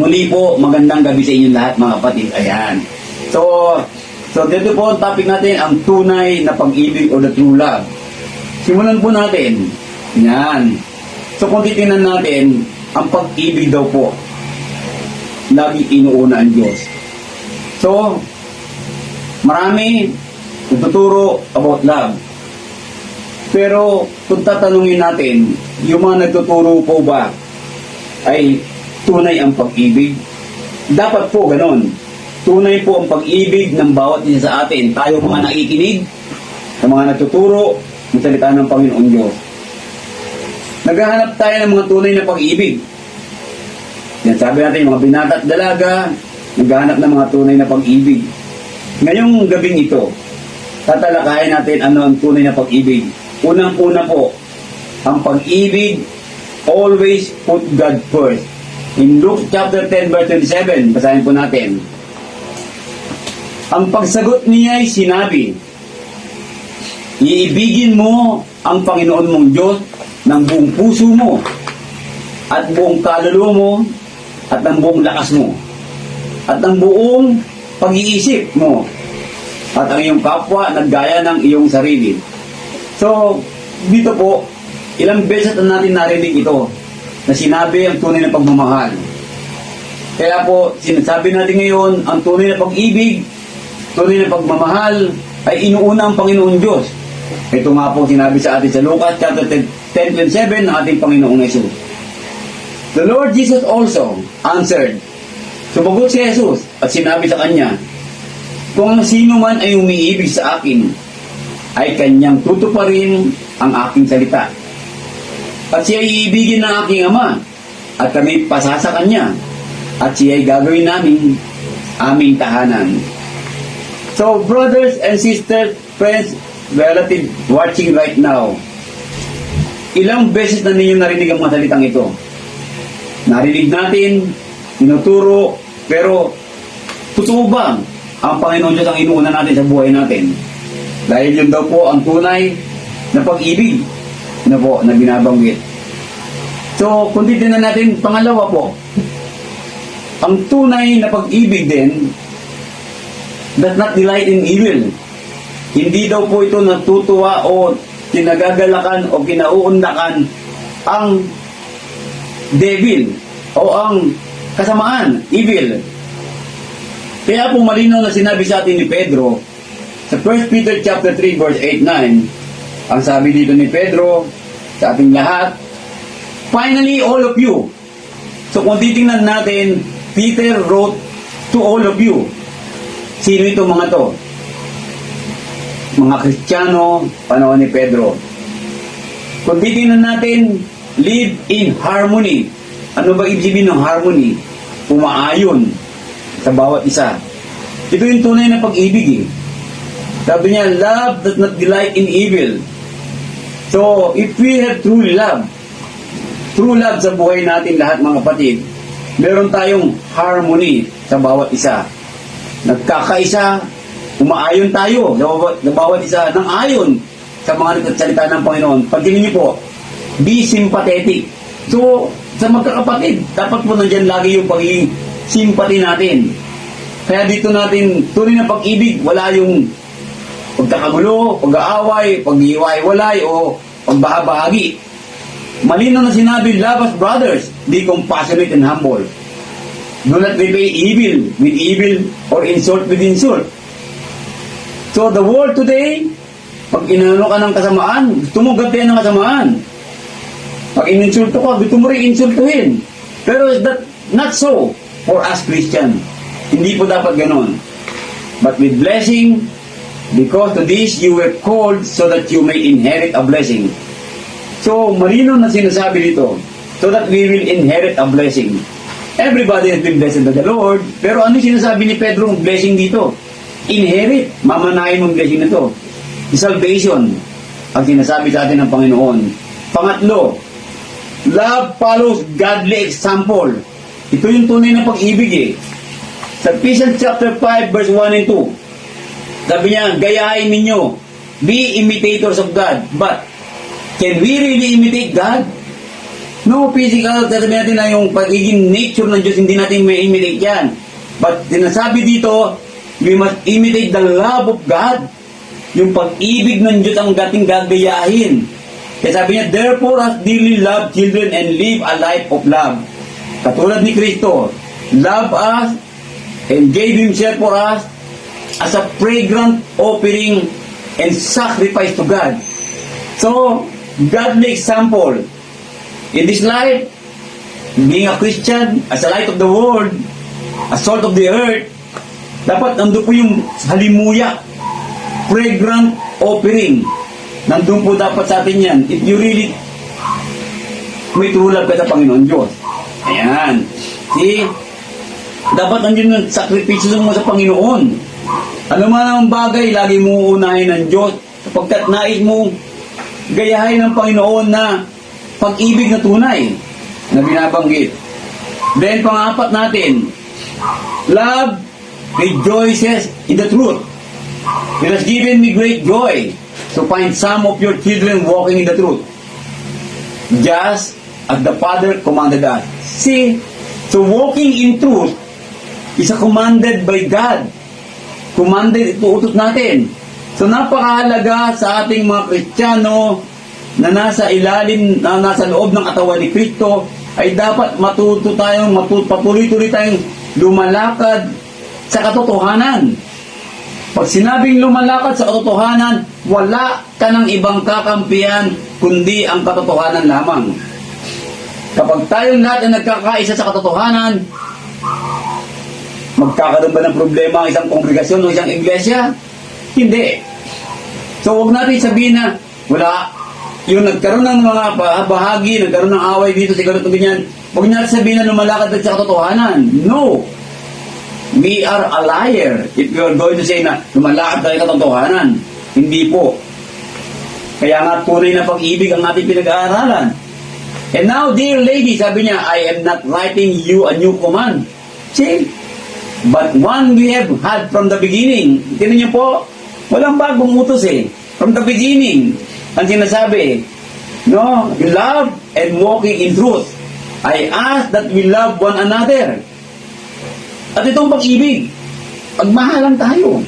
Muli po, magandang gabi sa inyo lahat mga kapatid. Ayan. So dito po ang topic natin, ang tunay na pag-ibig o the true love. Simulan po natin. Yan. So kung titingnan natin, ang pag-ibig daw po, lagi inuuna ang Diyos. So, marami nagtuturo about love. Pero kung tatanungin natin, yung mga nagtuturo po ba ay tunay ang pag-ibig? Dapat po ganon. Tunay po ang pag-ibig ng bawat isa sa atin. Tayo mga nakikinig, sa mga nagtuturo ng salita ng Panginoon Diyos. Naghahanap tayo ng mga tunay na pag-ibig. Yan, sabi natin, mga binata at dalaga, naghahanap ng mga tunay na pag-ibig. Ngayong gabing ito, tatalakayin natin ano ang tunay na pag-ibig. Unang-una po, ang pag-ibig always put God first. In Luke chapter 10 verse 27, basahin po natin. Ang pagsagot niya ay sinabi, iibigin mo ang Panginoon mong Diyos ng buong puso mo at buong kaluluwa mo at ng buong lakas mo at ng buong pag-iisip mo at ang iyong kapwa naggaya ng iyong sarili. So, dito po, ilang beses na natin narinig ito na sinabi ang tunay na pagmamahal. Kaya po, sinasabi natin ngayon, ang tunay na pag-ibig, tunay na pagmamahal ay inuuna ang Panginoon Diyos. Ito nga po sinabi sa atin sa Lucas chapter 10:27 ng ating Panginoong Jesus. The Lord Jesus also answered. Sumagot si Jesus at sinabi sa kanya, kung sino man ay umiibig sa akin, ay kanyang tutuparin ang aking salita. At siya ay iibigin ng aking Ama, at kami pasasa kanya, at siya ay gagawin namin aming tahanan. So, brothers and sisters, friends, relatives watching right now, ilang beses na ninyo narinig ang mga salitang ito? Narinig natin, tinuturo, pero totoo ba ang Panginoon Diyos ang inuuna natin sa buhay natin? Dahil yun daw po ang tunay na pag-ibig na po na binabanggit. So, kung titignan natin, pangalawa po, ang tunay na pag-ibig din does not delight in evil. Hindi daw po ito natutuwa o kinagagalakan o kinauundakan ang devil o ang kasamaan, evil. Kaya po malinaw na sinabi sa atin ni Pedro sa 1 Peter chapter 3 verse 8-9, ang sabi dito ni Pedro sa ating lahat, finally all of you. So kung titingnan natin, Peter wrote to all of you. Sino ito mga to? Mga Kristiyano, panahon ni Pedro. Kung titingnan natin, live in harmony. Ano ba ibig sabihin ng harmony? Umaayon sa bawat isa. Ito yung tunay na pag-ibig eh. Sabi niya, love does not delight in evil. So, if we have true love sa buhay natin lahat mga kapatid, meron tayong harmony sa bawat isa. Nagkakaisa, umaayon tayo sa bawat isa ng ayon sa mga nagsasalita ng Panginoon. Pagtingin niyo po, be sympathetic. So, sa magkakapatid, dapat po nandyan lagi yung pagiging sympathy natin. Kaya dito natin, tunay na pag-ibig, wala yung pagkakagulo, pag-aaway, pag-iwalay o pagbahabahagi. Malinaw na sinabi, love as brothers, be compassionate and humble. Do not repay evil with evil or insult with insult. So the world today, pag inano ka ng kasamaan, gusto mo gantihan ng kasamaan. Pag ininsulto ka, gusto mo rin insultuhin. Pero that not so for us Christian. Hindi po dapat ganon. But with blessing, because to this you were called so that you may inherit a blessing. So malinaw na sinasabi dito, so that we will inherit a blessing. Everybody has been blessed by the Lord. Pero ano sinasabi ni Pedro ng blessing dito? Inherit. Mamanahin mong blessing na to. Salvation. Ang sinasabi sa atin ng Panginoon. Pangatlo, love follows godly example. Ito yung tunay na pag-ibig eh. Sa Ephesians chapter 5 verse 1 and 2, sabi niya, gayahin ninyo, be imitators of God. But, can we really imitate God? No physical, sasabihin natin na yung pagiging nature ng Diyos, hindi natin may imitate yan. But sinasabi dito, we must imitate the love of God. Yung pag-ibig ng Diyos ang ating gagayahin. Kaya sabi niya, therefore as dearly love children and live a life of love. Katulad ni Kristo, love us and gave Himself for us as a fragrant offering and sacrifice to God. So, godly example in this life, being a Christian, as a light of the world, a salt of the earth, dapat nandun po yung halimuyak, fragrant offering. Nandun po dapat sa atin yan. If you really may tulad ka sa Panginoon Diyos. Ayan. See? Dapat nandun yung sakripisyo mo sa Panginoon. Ano man ang bagay, lagi mo unahin ng Diyos sapagkat nais mo gayahin ng Panginoon na pag-ibig na tunay na binabanggit. Then, pang-apat natin, love rejoices in the truth. It has given me great joy to find some of your children walking in the truth, just as the Father commanded us. See, so walking in truth is a commanded by God. Commanded, ito utos natin. So napakahalaga sa ating mga Kristiyano na nasa ilalim, na nasa loob ng katawan ni Kristo, ay dapat patuloy-tuloy tayong lumalakad sa katotohanan. Pag sinabing lumalakad sa katotohanan, wala ka ng ibang kakampihan kundi ang katotohanan lamang. Kapag tayong lahat ay nagkakaisa sa katotohanan, magkakaroon ba ng problema ang isang kongregasyon o isang iglesia? Hindi. So huwag natin sabihin na wala, yung nagkaroon ng mga bahagi, nagkaroon ng away dito, siguro ito ganyan, huwag natin sabihin na lumalakad sa katotohanan. No. We are a liar if you are going to say na lumalakad tayo katotohanan. Hindi po. Kaya nga tunay na pag-ibig ang ating pinag-aaralan. And now, dear lady, sabi niya, I am not writing you a new command. See? But one we have had from the beginning. Tingnan niyo po, walang bagong utos eh. From the beginning, ang sinasabi, no, love and walking in truth. I ask that we love one another. At itong pag-ibig, pagmahalan tayo.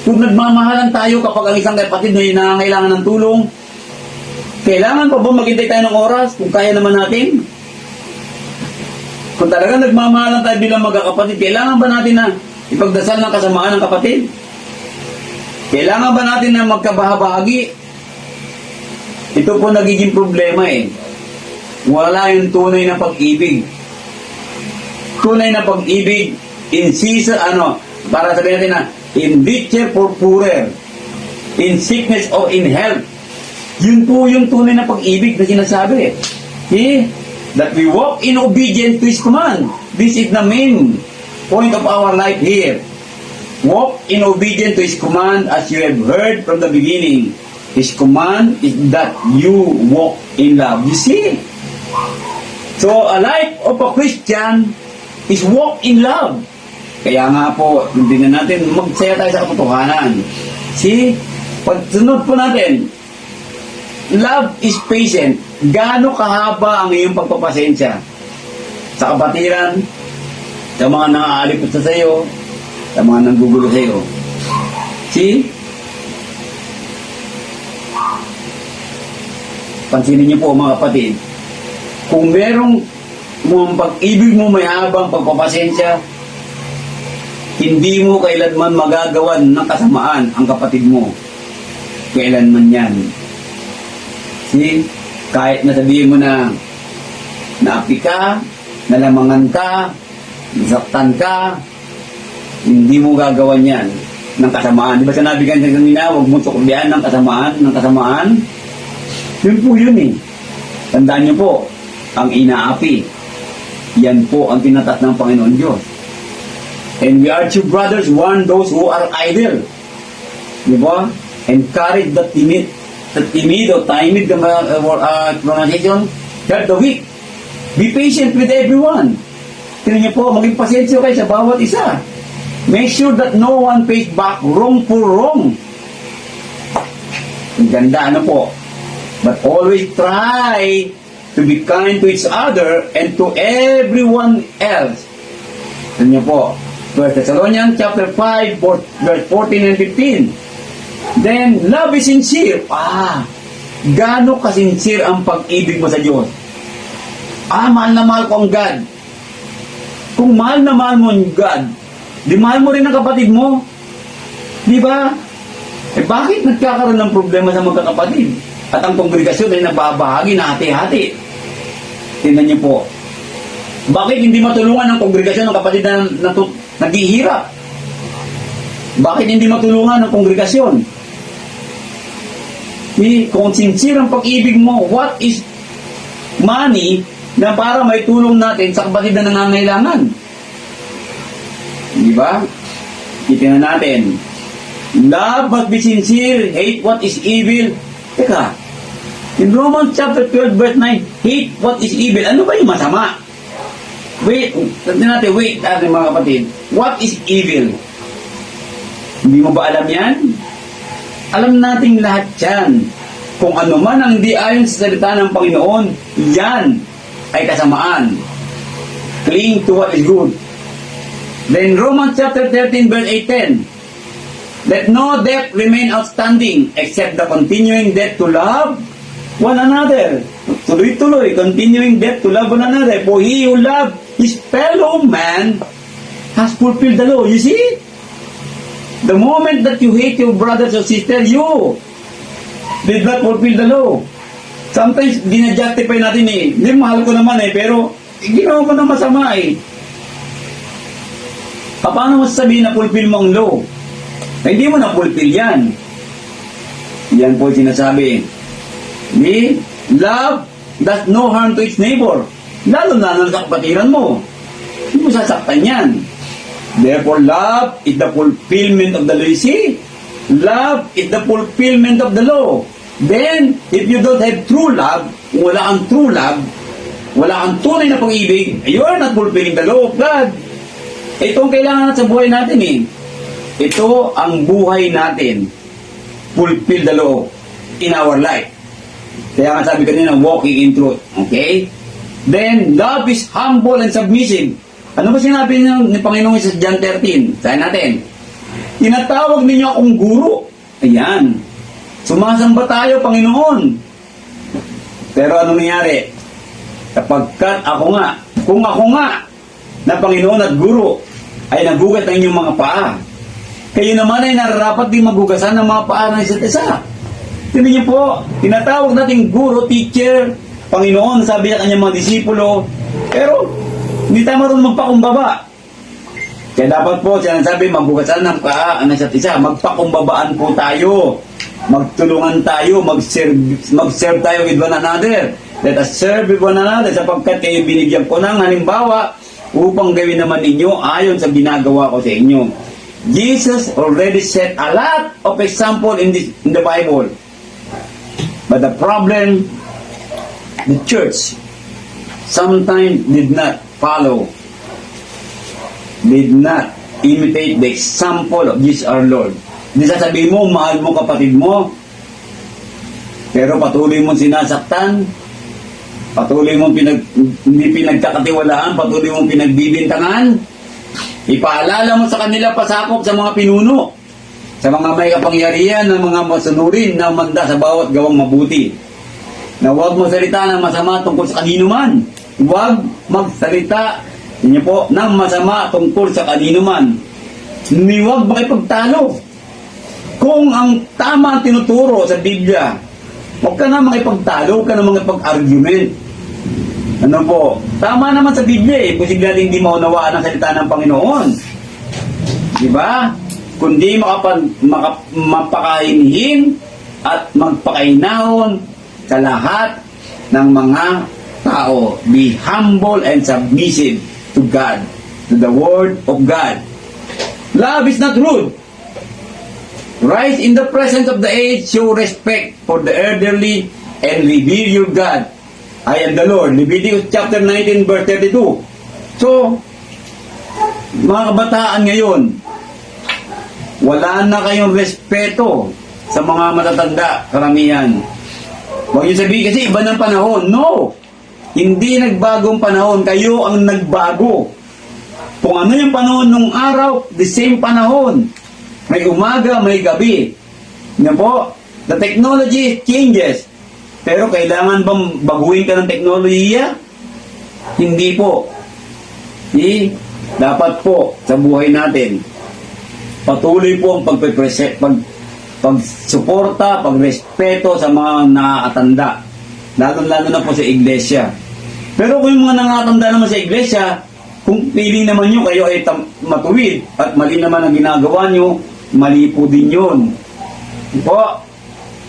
Kung nagmamahalan tayo kapag ang isang kapatid na nangangailangan ng tulong, kailangan pa ba maghintay tayo ng oras kung kaya naman natin? Kung talagang nagmamahalan tayo bilang magkakapatid, kailangan ba natin na ipagdasal ng kasamaan ng kapatid? Kailangan ba natin na magkabahabahagi? Ito po nagiging problema eh. Wala yung tunay na pag-ibig. Tunay na pag-ibig in season, para sabihin natin na in richer for poorer, in sickness or in health. Yun po yung tunay na pag-ibig na sinasabi. See? That we walk in obedience to His command. This is the main point of our life here. Walk in obedience to His command as you have heard from the beginning. His command is that you walk in love. You see? So, a life of a Christian is walk in love. Kaya nga po, hindi na natin magsaya tayo sa katotohanan. See? Pagsunod po natin, love is patient. Gaano kahaba ang iyong pagpapasensya sa kapatiran, sa mga nangaalipot sa iyo, sa mga nanggugulo sa iyo. See? Pansinin niyo po mga kapatid, kung merong pag-ibig mo may habang pagpapasensya, hindi mo kailanman magagawan ng kasamaan ang kapatid mo. Kailanman yan. See? Kahit nasabihin mo na naapi ka, nalamangan ka, nasaktan ka, hindi mo gagawan yan ng kasamaan. Di ba sinabi kanina, huwag mo suklian ng kasamaan? Yun po yun eh. Tandaan niyo po, ang inaapi, yan po ang tinatas ng Panginoon Diyos. And we are two brothers, one those who are idle. Di ba? Encourage the timid or timid pronunciation, help the weak. Be patient with everyone. Tingnan niyo po, maging pasensya kayo sa bawat isa. Make sure that no one pays back wrong for wrong. Ang ganda, po. But always try to be kind to each other and to everyone else. Ano po? 1 Thessalonians chapter 5, verse 14 and 15. Then, love is sincere. Gaano ka-sincere ang pag-ibig mo sa Diyos? Mahal na mahal ko ang God. Kung mahal na mahal mo ang God, di mahal mo rin ang kapatid mo. Di ba? Bakit nagkakaroon ng problema sa magkakapatid? At ang kongregasyon ay nababahagi na hati-hati. Tingnan niyo po. Bakit hindi matulungan ng kongregasyon ng kapatid na naghihirap? Bakit hindi matulungan ng kongregasyon? Kung sincere ang pag-ibig mo, what is money na para may tulong natin sa kapatid na nangangailangan? Di ba? Itingnan natin. Love must be sincere, hate what is evil. Teka, in Romans chapter 12 verse 9, hate what is evil. Ano ba yung masama? Wait, natin, mga kapatid. What is evil? Hindi mo ba alam yan? Alam nating lahat yan. Kung ano man ang hindi ayon sa salita ng Panginoon, yan ay kasamaan. Cling to what is good. Then Romans chapter 13 verse 8-10. Let no debt remain outstanding except the continuing debt to love one another. Tuloy-tuloy, continuing debt to love one another. For he who loves his fellow man has fulfilled the law. You see? The moment that you hate your brothers or sisters, you did not fulfill the law. Sometimes, dinajustify natin Hindi, mahal ko naman pero ginawa ko na masama Paano mo sasabihin na fulfill mo ang law? Hindi mo na-fulfill yan. Yan po sinasabi. Love does no harm to its neighbor. Lalo na sa kapatiran mo. Hindi mo sasaktan yan. Therefore, love is the fulfillment of the law. You see? Love is the fulfillment of the law. Then, if you don't have true love, wala kang true love, wala kang tunay na pag-ibig, you are not fulfilling the law of God. Ito ang kailangan sa buhay natin Ito ang buhay natin. Fulfill the law in our life. Kaya nga sabi kanina, walking in truth. Okay? Then, love is humble and submissive. Ano ba sinabi ni Panginoon sa John 13? Sabi natin, tinatawag ninyo akong guro. Ayan. Sumasamba tayo, Panginoon. Pero ano nangyari? Kapagkat kung ako nga, na Panginoon at guro, ay nagugat ng inyong mga paa, kayo naman ay nararapat din magugasan ng mga paa ng isa't isa. Tingnan niyo po, tinatawag natin guro, teacher, Panginoon, sabi niya kanyang mga disipulo, pero hindi tayo marunong magpakumbaba. Kaya dapat po, sinasabi, magugasan ng paa ng isa't isa, magpakumbabaan po tayo, magtulungan tayo, mag-serve tayo with one another. Let us serve with one another sapagkat kayo binigyan ko ng halimbawa upang gawin naman ninyo ayon sa ginagawa ko sa inyo. Jesus already set a lot of example in the Bible. But the problem, the church sometimes did not follow, did not imitate the example of Jesus our Lord. Hindi sasabihin mo, mahal mo kapatid mo, pero patuloy mong sinasaktan, patuloy mong hindi pinagkakatiwalaan, patuloy mong pinagbibintangan, ipaalala mo sa kanila pasakop sa mga pinuno, sa mga may kapangyarihan ng mga masunurin na manda sa bawat gawang mabuti, na huwag mo salita ng masama tungkol sa kanino man. Huwag magsalita ng masama tungkol sa kanino man. Huwag makipagtalo. Kung ang tama ang tinuturo sa Biblia, huwag ka na makipagtalo, huwag ka na makipag-argument. Ano po? Tama naman sa Biblia posible hindi maunawaan ang salita ng Panginoon. Di ba? Kundi mapakahinhin at magpakainahon sa lahat ng mga tao. Be humble and submissive to God, to the Word of God. Love is not rude. Rise in the presence of the age, show respect for the elderly, and revere your God. I am the Lord. Leviticus chapter 19 verse 32. So, mga kabataan ngayon, wala na kayong respeto sa mga matatanda, karamihan. Huwag niyo sabihin kasi iba ng panahon. No! Hindi nagbagong panahon, kayo ang nagbago. Kung ano yung panahon nung araw, the same panahon. May umaga, may gabi. Yan po, the technology changes. Pero kailangan bang baguhin ka ng teknolohiya? Hindi po. Dapat po sa buhay natin, patuloy po ang pagsuporta, pagrespeto sa mga nakakatanda. Lalo na po sa iglesia. Pero kung yung mga nakakatanda naman sa iglesia, kung piling naman nyo kayo ay matuwid at mali naman ang ginagawa nyo, mali po din yun. Po,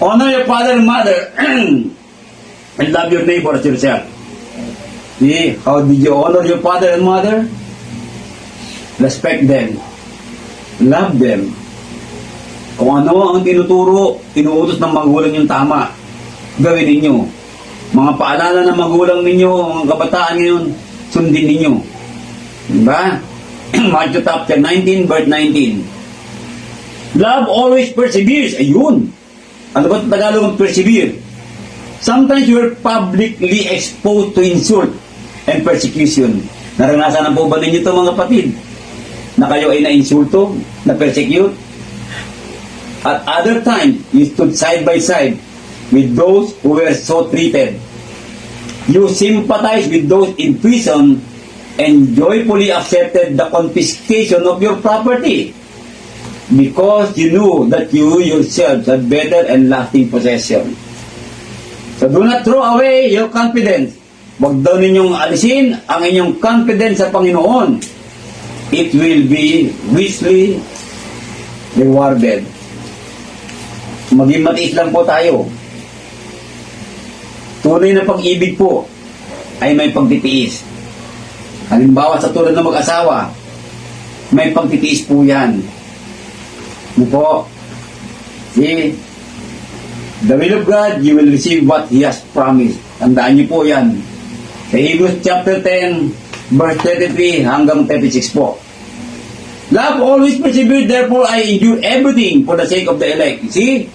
honor your father and mother and love your neighbor as yourself. See, how did you honor your father and mother? Respect them. Love them. Kung ano ang inuutos ng magulang yung tama, gawin ninyo. Mga paalala ng magulang ninyo, mga kabataan ngayon, sundin ninyo. Diba? Matthew chapter 19, verse 19. Love always perseveres. Ayun. Ano ba Tagalog ng persevere? Sometimes you are publicly exposed to insult and persecution. Naranasan na po ba ninyo ito mga kapatid? Na kayo ay na-insulto, na-persecute? At other times, you stood side by side with those who were so treated. You sympathized with those in prison and joyfully accepted the confiscation of your property because you knew that you yourselves had better and lasting possession. So do not throw away your confidence. Huwag daw ninyong alisin ang inyong confidence sa Panginoon. It will be richly rewarded. Maging matiis lang po tayo. Tunay na pag-ibig po ay may pagtitiis. Halimbawa sa tulad ng mag-asawa, may pagtitiis po yan. Ano po? See, the will of God, you will receive what He has promised. Tandaan niyo po yan. Sa Hebrews chapter 10, verse 33 hanggang 36 po. Love always perseveres, therefore I endure everything for the sake of the elect. See?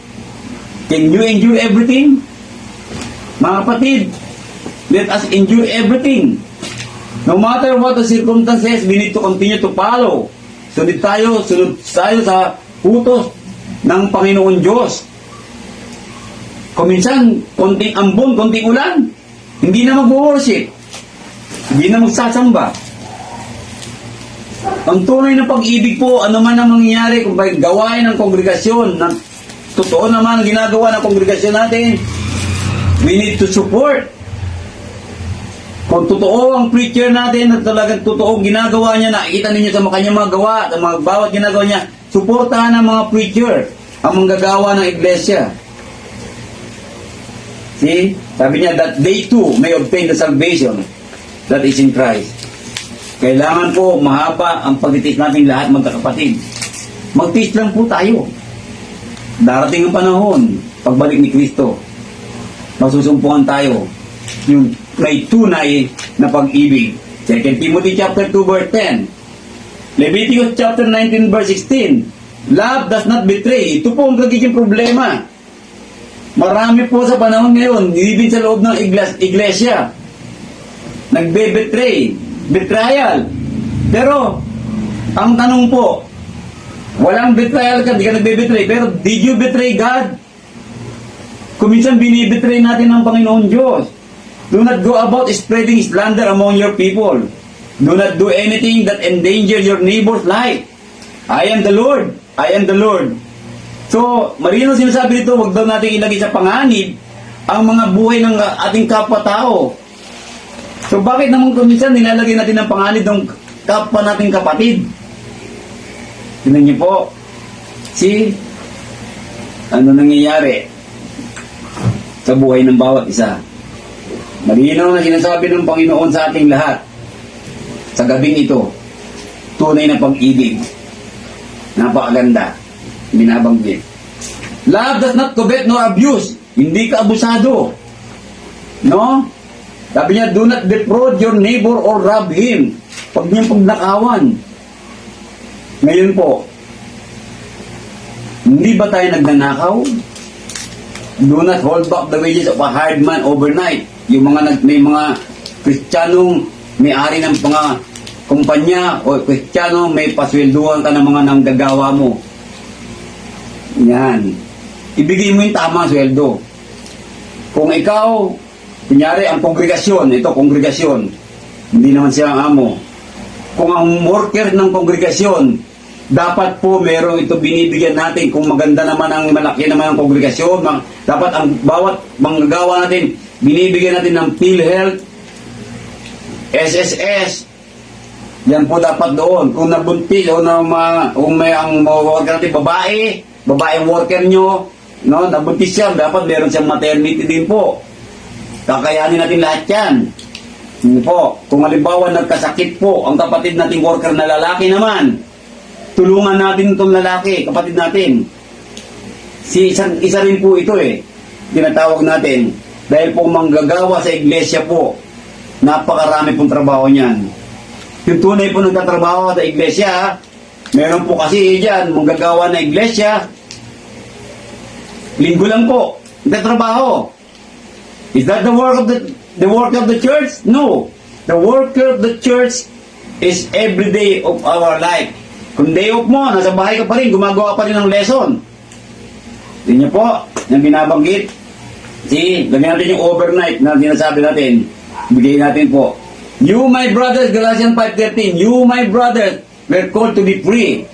Can you endure everything? Mga kapatid, let us endure everything. No matter what the circumstances, we need to continue to follow. Sunod tayo sa utos ng Panginoon Diyos. Kung minsan, konting ambon, konting ulan, hindi na mag-worship. Hindi na magsasamba. Ang tunay na pag-ibig po, ano man ang mangyayari kung may gawain ng kongregasyon, na totoo naman ang ginagawa ng kongregasyon natin, we need to support. Kung totoo ang preacher natin at talagang totoo ginagawa niya, nakikita ninyo sa kanyang mga gawa, sa mga bawat ginagawa niya, suportahan ng mga preacher ang manggagawa ng iglesia. See? Sabi niya that they too may obtain the salvation that is in Christ. Kailangan po mahaba ang pagtitiis natin lahat magkakapatid. Magtiis lang po tayo. Darating ang panahon, pagbalik ni Kristo, masusumpungan tayo yung may tunay na pag-ibig. 2 Timothy chapter 2 verse 10. Leviticus chapter 19 verse 16. Love does not betray. Ito po ang nagiging problema. Marami po sa panahon ngayon, even sa loob ng iglesia, nagbe-betray, betrayal. Pero, ang tanong po, walang betrayal ka, di ka nagbe-betray, pero did you betray God? Kung minsan binibetray natin ang Panginoon Diyos. Do not go about spreading slander among your people. Do not do anything that endanger your neighbor's life. I am the Lord. I am the Lord. So, marino sinasabi dito, huwag daw natin ilagay sa panganib ang mga buhay ng ating kapwa-tao. So, bakit naman kung minsan nilalagay natin ang panganib ng kapwa nating kapatid? Tingnan niyo po. See? Ano nangyayari sa buhay ng bawat isa? Malinaw na sinasabi ng Panginoon sa ating lahat sa gabing ito, tunay na pag-ibig. Napakaganda. Binabanggit. Love does not covet nor abuse. Hindi ka abusado. No? Sabi niya, do not defraud your neighbor or rob him. Huwag niyang pagnakawan. Ngayon po, hindi ba tayo nagnanakaw? Do not hold back the wages of a hired man overnight. Yung mga may mga Kristiyanong may-ari ng mga kumpanya o Kristiyano may paswelduhan ka ng mga nanggagawa mo. Yan. Ibigay mo yung tamang sweldo. Kung ikaw, kunyari, ang kongregasyon, ito, kongregasyon, hindi naman siya ang amo. Kung ang worker ng kongregasyon, dapat po merong ito binibigyan natin. Kung maganda naman ang malaki naman ang kongregasyon, dapat ang bawat manggagawa natin, binibigyan natin ng PhilHealth, SSS, yan po dapat doon. Kung nabuntis o kung may ang worker natin, babae ang worker nyo, no, nabuntis siya, dapat meron siyang maternity din po. Kakayanin natin lahat yan. Hindi po. Kung halimbawa nagkasakit po ang kapatid nating worker na lalaki naman, tulungan natin itong lalaki, kapatid natin. Isa rin po ito tinatawag natin. Dahil po manggagawa sa iglesia po, napakarami pong trabaho niyan. Yung tunay po nagtatrabaho sa iglesia, meron po kasi dyan, manggagawa na iglesia, linggo lang po, nagtatrabaho. Is that the work of the church? No. The work of the church is every day of our life. Kung day off mo, nasa bahay ka pa rin, gumagawa pa rin ng lesson. Hindi niyo po, yung binabanggit. Lagyan natin yung overnight na sinasabi natin. Bigay natin po. You, my brothers, Galatians 5:13, you, my brothers, were called to be free.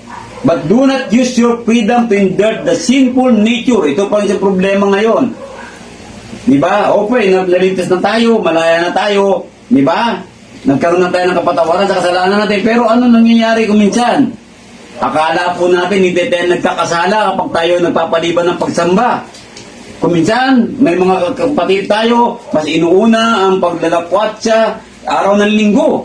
But do not use your freedom to indulge the sinful nature. Ito pa rin sa problema ngayon. Diba? Okay, naligtas na tayo, malaya na tayo. Diba? Nagkaroon na tayo ng kapatawaran sa kasalanan natin. Pero ano nangyayari kung minsan? Akala po natin hindi tayo nagkakasala kapag tayo nagpapaliban ng pagsamba. Kung minsan, may mga kapatid tayo, mas inuuna ang paglalapwat sa araw ng linggo.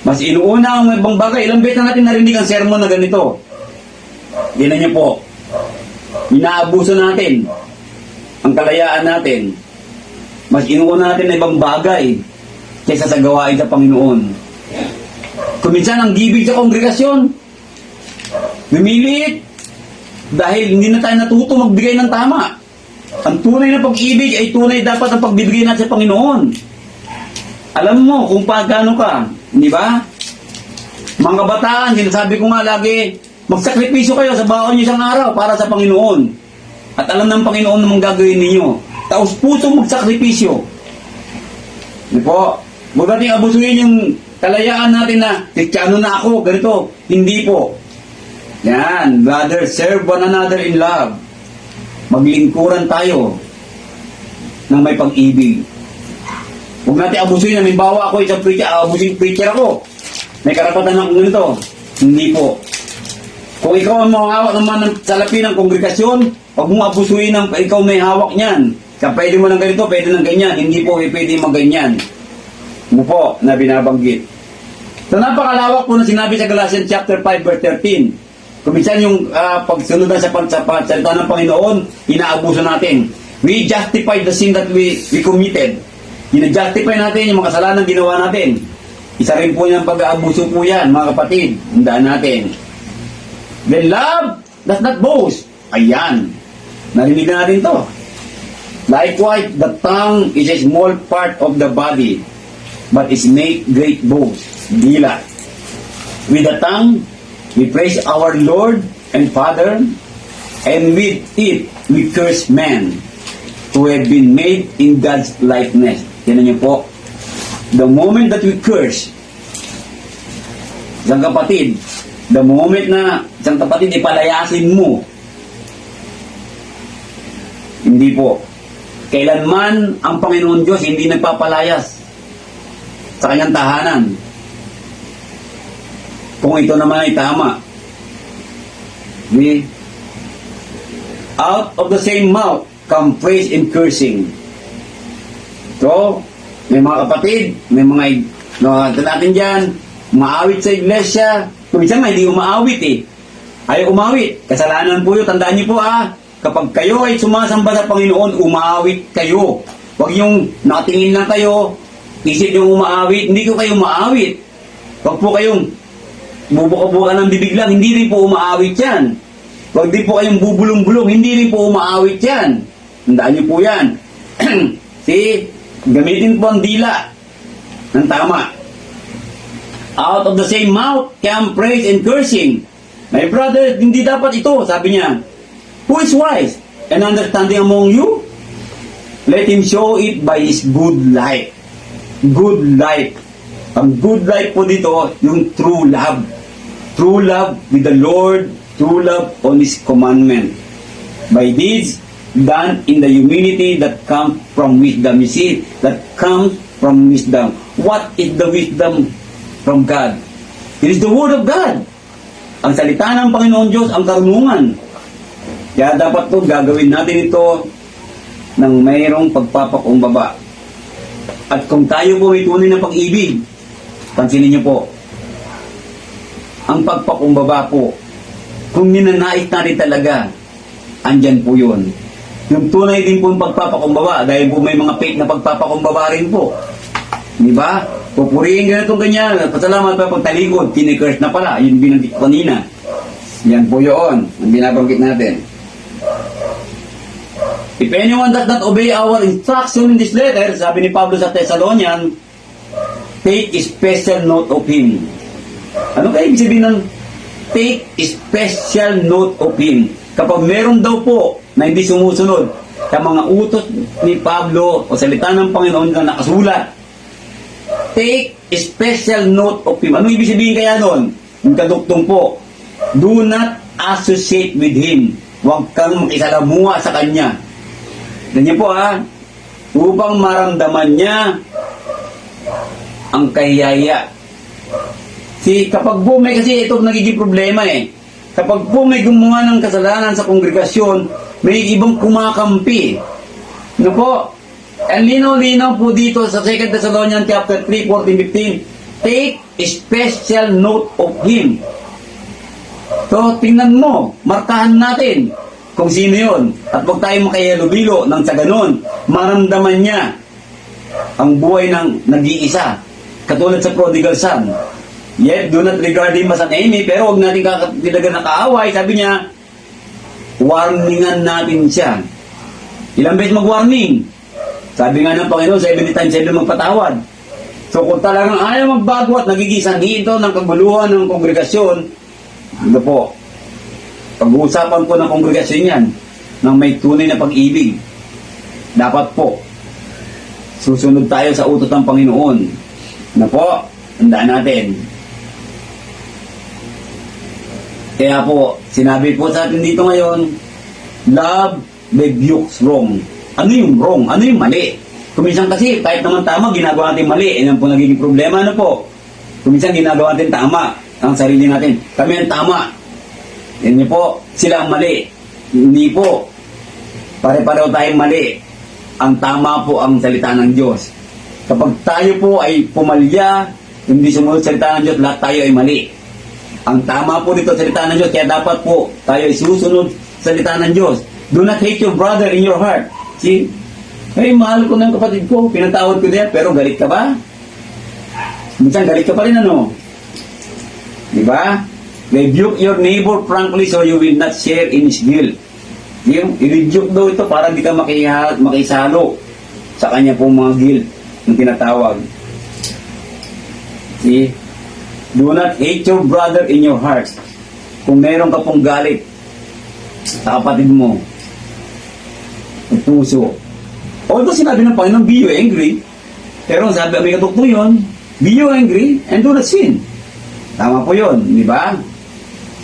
Mas inuuna ang ibang bagay. Ilang beses na natin narinig ang sermon na ganito. Yan niyo po. Inaabuso natin ang kalayaan natin. Mas inuuna natin na ibang bagay kaysa sa gawain sa Panginoon. Kung minsan ang gibig sa kongregasyon, lumiliit dahil hindi na tayo natuto magbigay ng tama. Ang tunay na pag-ibig ay tunay dapat ang pagbibigay natin sa Panginoon. Alam mo kung paano ka, di ba? Mga kabataan, sinasabi ko nga lagi, magsakripisyo kayo sa baon niyo isang araw para sa Panginoon. At alam ng Panginoon namang gagawin ninyo. Taos puso magsakripisyo. Di po? Huwag natin abusuin yung kalayaan natin na, Kristiyano na ako, ganito. Hindi po. Yan, brother, serve one another in love. Maglingkuran tayo ng may pag-ibig. Huwag natin abusuin. Halimbawa ako isang preacher, preacher ako. May karapatan ako ganito. Hindi po. Kung ikaw ang mahawak naman ng salapi ng kongregasyon, huwag mong abusuin ng ikaw may hawak niyan. Kaya pwede mo ng ganito, pwede ng ganyan. Hindi po pwede mag-ganyan. Mo po na binabanggit. So napakalawak po na sinabi sa Galatians chapter 5 verse 13. Kung minsan yung pagsunod sa salita ng Panginoon, inaabuso natin. We justify the sin that we committed. Ina-justify natin yung mga kasalanan ginawa natin. Isa rin po yung pag-aabuso po yan, mga kapatid. Tandaan natin. Then love does not boast. Ayan. Narinig na natin to. Likewise, the tongue is a small part of the body, but is make great boast. Dila. With the tongue, we praise our Lord and Father, and with it, we curse men who have been made in God's likeness. Yan niyo po. The moment that we curse, isang kapatid, the moment na isang kapatid ipalayasin mo, hindi po. Kailanman ang Panginoon Diyos hindi nagpapalayas sa kanyang tahanan. Kung ito naman ay tama. Out of the same mouth come praise and cursing. So, may mga kapatid, may mga natin dyan, umaawit sa iglesia. Kung minsan nga, hindi umaawit Ayaw umawit. Kasalanan po yun. Tandaan niyo po kapag kayo ay sumasamba sa Panginoon, umaawit kayo. Huwag yung nakatingin lang kayo, isip yung umaawit, hindi ko kayo umaawit. Huwag po kayong bubuka-buka ng bibig lang, hindi rin po umaawit yan. Huwag din po kayong bubulong-bulong, hindi rin po umaawit yan. Tandaan niyo po yan. See, gamitin po ang dila. ng tama. Out of the same mouth come praise and cursing. My brother, hindi dapat ito, sabi niya. Who is wise and understanding among you? Let him show it by his good life. Good life. Ang good life po dito, yung true love. True love with the Lord, true love on His commandment. By deeds done in the humility that comes from wisdom. You see, that comes from wisdom. What is the wisdom from God? It is the Word of God. Ang salita ng Panginoon Diyos, ang karunungan. Kaya dapat to gagawin natin ito ng mayroong pagpapakumbaba. At kung tayo po may tunay na pag-ibig, pansinin niyo po, ang pagpakumbaba po, kung ninanais natin talaga, andyan po yun. Yung tunay din po yung pagpapakumbaba, dahil po may mga fake na pagpapakumbaba rin po. Di ba? Pupurihin ka na itong ganyan, pasalamat pa pagtalikod, kinikurs na pala, yun binanggit kanina. Yan po yun, ang binabanggit natin. If anyone does not obey our instruction in this letter, sabi ni Pablo sa Thessalonian, take special note of him. Ano kaya ibig sabihin ng take special note of him? Kapag meron daw po na hindi sumusunod sa mga utos ni Pablo o salita ng Panginoon na nakasulat, take special note of him. Ano ibig sabihin kaya nun? Yung kaduktong po, do not associate with him. Huwag kang makisalamuha sa kanya. Ganyan po upang maramdaman niya ang kayaya. Kapag po may, kasi ito nagiging problema kapag po may gumawa ng kasalanan sa kongregasyon, may ibang kumakampi. Ano po? Ang linaw-linaw po dito sa 2 Thessalonians chapter 3, 14, 15, take special note of him. So, tingnan mo, markahan natin kung sino yun. At huwag tayong makayalubilo nang sa ganun, maramdaman niya ang buhay ng nag-iisa. Katulad sa prodigal son. Yet, do not regard him as an enemy, pero huwag natin talaga nakaaway. Sabi niya, warningan natin siya. Ilang beses mag-warning? Sabi nga ng Panginoon, 70 times 7 magpatawad. So, kung talagang ayaw magbago at nagigisanhin ito ng kaguluhan ng kongregasyon, ano po, pag-uusapan po ng kongregasyon yan, ng may tunay na pag-ibig, dapat po, susunod tayo sa utos ng Panginoon. Ano po, tandaan natin. Kaya po, sinabi po sa atin dito ngayon, love rebukes wrong. Ano yung wrong? Ano yung mali? Kuminsan kasi, kahit naman tama, ginagawa natin mali. Yan po nagiging problema, ano po? Kuminsan ginagawa natin tama ang sarili natin. Kami ang tama. Yan po, sila ang mali. Hindi po. Pare-pareho tayong mali. Ang tama po ang salita ng Diyos. Kapag tayo po ay pumalya, hindi sumunod salita ng Diyos, lahat tayo ay mali. Ang tama po dito salita ng Diyos, kaya dapat po tayo ay susunod salita ng Diyos. Do not hate your brother in your heart. See? Hey, mahal ko ng kapatid ko, pinatawad ko din, pero galit ka ba? Minsan galit ka pa rin, ano? Diba? Rebuke your neighbor frankly so you will not share in his guilt. I-rebuke daw ito para di ka makisalo sa kanya pong mga guilt ng tinatawag. See? Do not hate your brother in your heart. Kung meron ka pong galit sa kapatid mo, ang puso. Although sinabi ng Panginoon, be you angry. Pero sabi, may katukto yun, be you angry and do not sin. Tama po yun, di ba?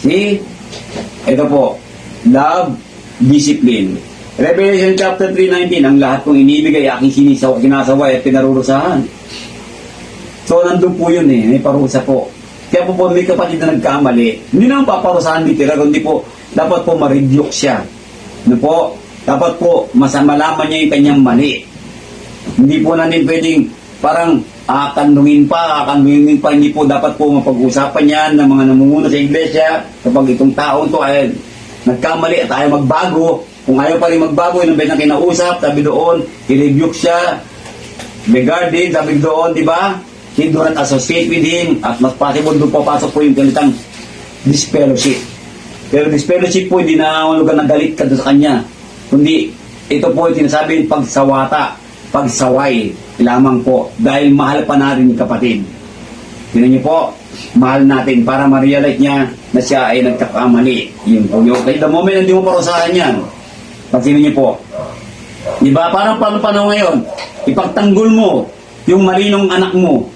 See? Ito po, love, discipline. Revelation chapter 3:19, ang lahat kong inibig ay aking sinasaway at pinarurusahan. So, nandun po yun may parusa po. Kaya po may kapatid na nagkamali, hindi naman paparusahan ni Tira, kundi po, dapat po ma-rebuke siya. Ano po? Dapat po, malaman niya yung kanyang mali. Hindi po natin pwedeng parang akandungin pa, hindi po dapat po mapag-usapan yan ng mga namumuno sa iglesia kapag itong taong to ay nagkamali at ayaw magbago. Kung ayaw pa rin magbago, yun ang beses na kinausap, sabi doon, i-rebuke siya, regarding, sabi doon, di ba? He do not associate with him, at mas possible doon papasok po yung ganitang disfellowship. Pero disfellowship po, hindi na lugar na galit ka doon sa kanya. Kundi, ito po yung sinasabi pagsawata. pagsaway lamang po dahil mahal pa natin yung kapatid. Tingnan niyo po, mahal natin para ma-realize niya na siya ay nagkakamali. Yun po yun. Kaya the moment hindi mo parusahan yan, pansinin niyo po. Diba? Parang panahon ngayon, ipagtanggol mo yung malinong anak mo.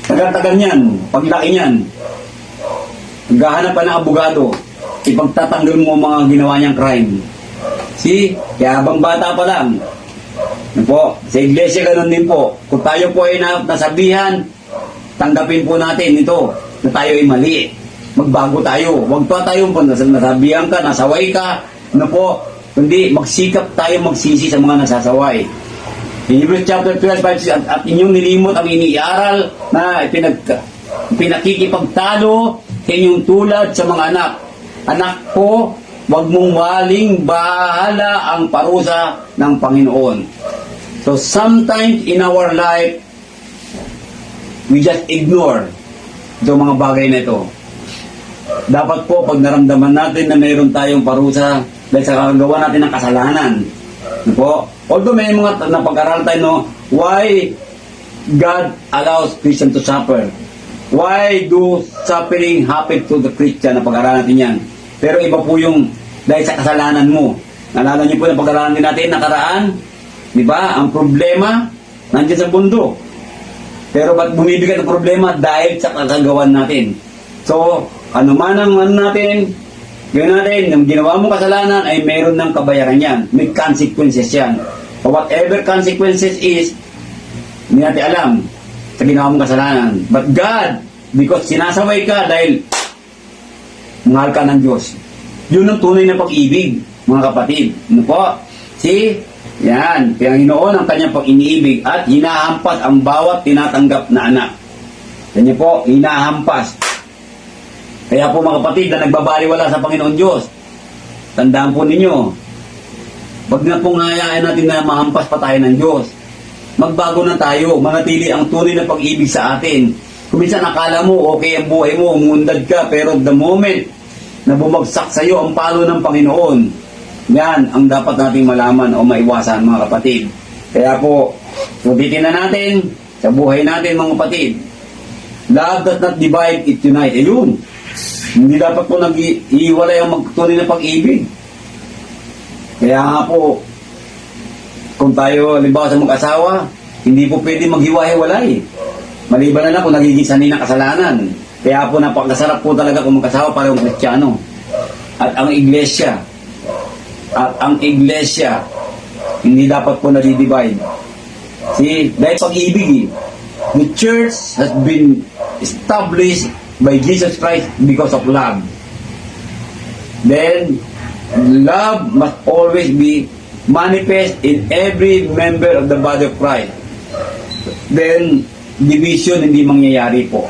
Tagal-tagal niyan, paglaki niyan, naghahanap pa ng abogado, ipagtatanggol mo mga ginawa niyang crime. See? Kaya habang bata pa lang, po, sa iglesia ganun din po. Kung tayo po ay nasabihan, tanggapin po natin ito na tayo ay mali. Magbago tayo. Huwag pa tayo po nasabihan ka, nasaway ka, po, kundi magsikap tayo magsisi sa mga nasasaway. In Hebrews chapter 12, 5, at inyong nilimot ang iniaral na pinakikipagtalo sa inyong tulad sa mga anak. Anak ko, huwag mong waling bahala ang parusa ng Panginoon. So sometimes in our life, we just ignore itong mga bagay na ito. Dapat po, pag naramdaman natin na mayroon tayong parusa dahil sa kagawa natin ng kasalanan, po, although may mga napag-aral tayo, no, why God allows Christian to suffer? Why do suffering happen to the Christian? Napag-aralan natin yan. Pero iba po yung dahil sa kasalanan mo. Nalala niyo po na pag-aralan din natin nakaraan, di ba? Ang problema nandiyan sa mundo. Pero ba't bumibigat ang problema? Dahil sa kagagawan natin. So, ano man ang natin, gawin natin, yung ginawa mong kasalanan ay mayroon ng kabayaran yan. May consequences yan. So, whatever consequences is, hindi natin alam sa ginawa mong kasalanan. But God, because sinasaway ka dahil mahal ka ng Diyos. Yun ang tunay na pag-ibig, mga kapatid. Ano po? See? Yan. Panginoon ang kanyang pag-iniibig at hinahampas ang bawat tinatanggap na anak. Yan po, hinahampas. Kaya po mga kapatid na nagbabaliwala sa Panginoon Diyos, tandaan po ninyo, wag na pong hayaan natin na mahampas pa tayo ng Diyos. Magbago na tayo, manatili ang tunay na pag-ibig sa atin. Kung minsan akala mo, okay ang buhay mo, umundad ka, pero the moment na bumagsak sa iyo ang palo ng Panginoon, yan ang dapat nating malaman o maiwasan mga kapatid. Kaya po, sulitin na natin sa buhay natin mga kapatid. Love does not divide, it unites. Ayun. Hindi dapat po nag-iiwalay ang magtunay na pag-ibig. Kaya nga po, kung tayo, halimbawa sa mag-asawa, hindi po pwede maghiwa-hiwalay. Maliban na lang kung nagiging sanay ng kasalanan. Kaya po napakasarap po talaga kung mag-asawa parehong Kristiyano. At ang iglesia, hindi dapat po nadidivide. See, dahil pag-ibig, the church has been established by Jesus Christ because of love. Then, love must always be manifest in every member of the body of Christ. Then, division hindi mangyayari po.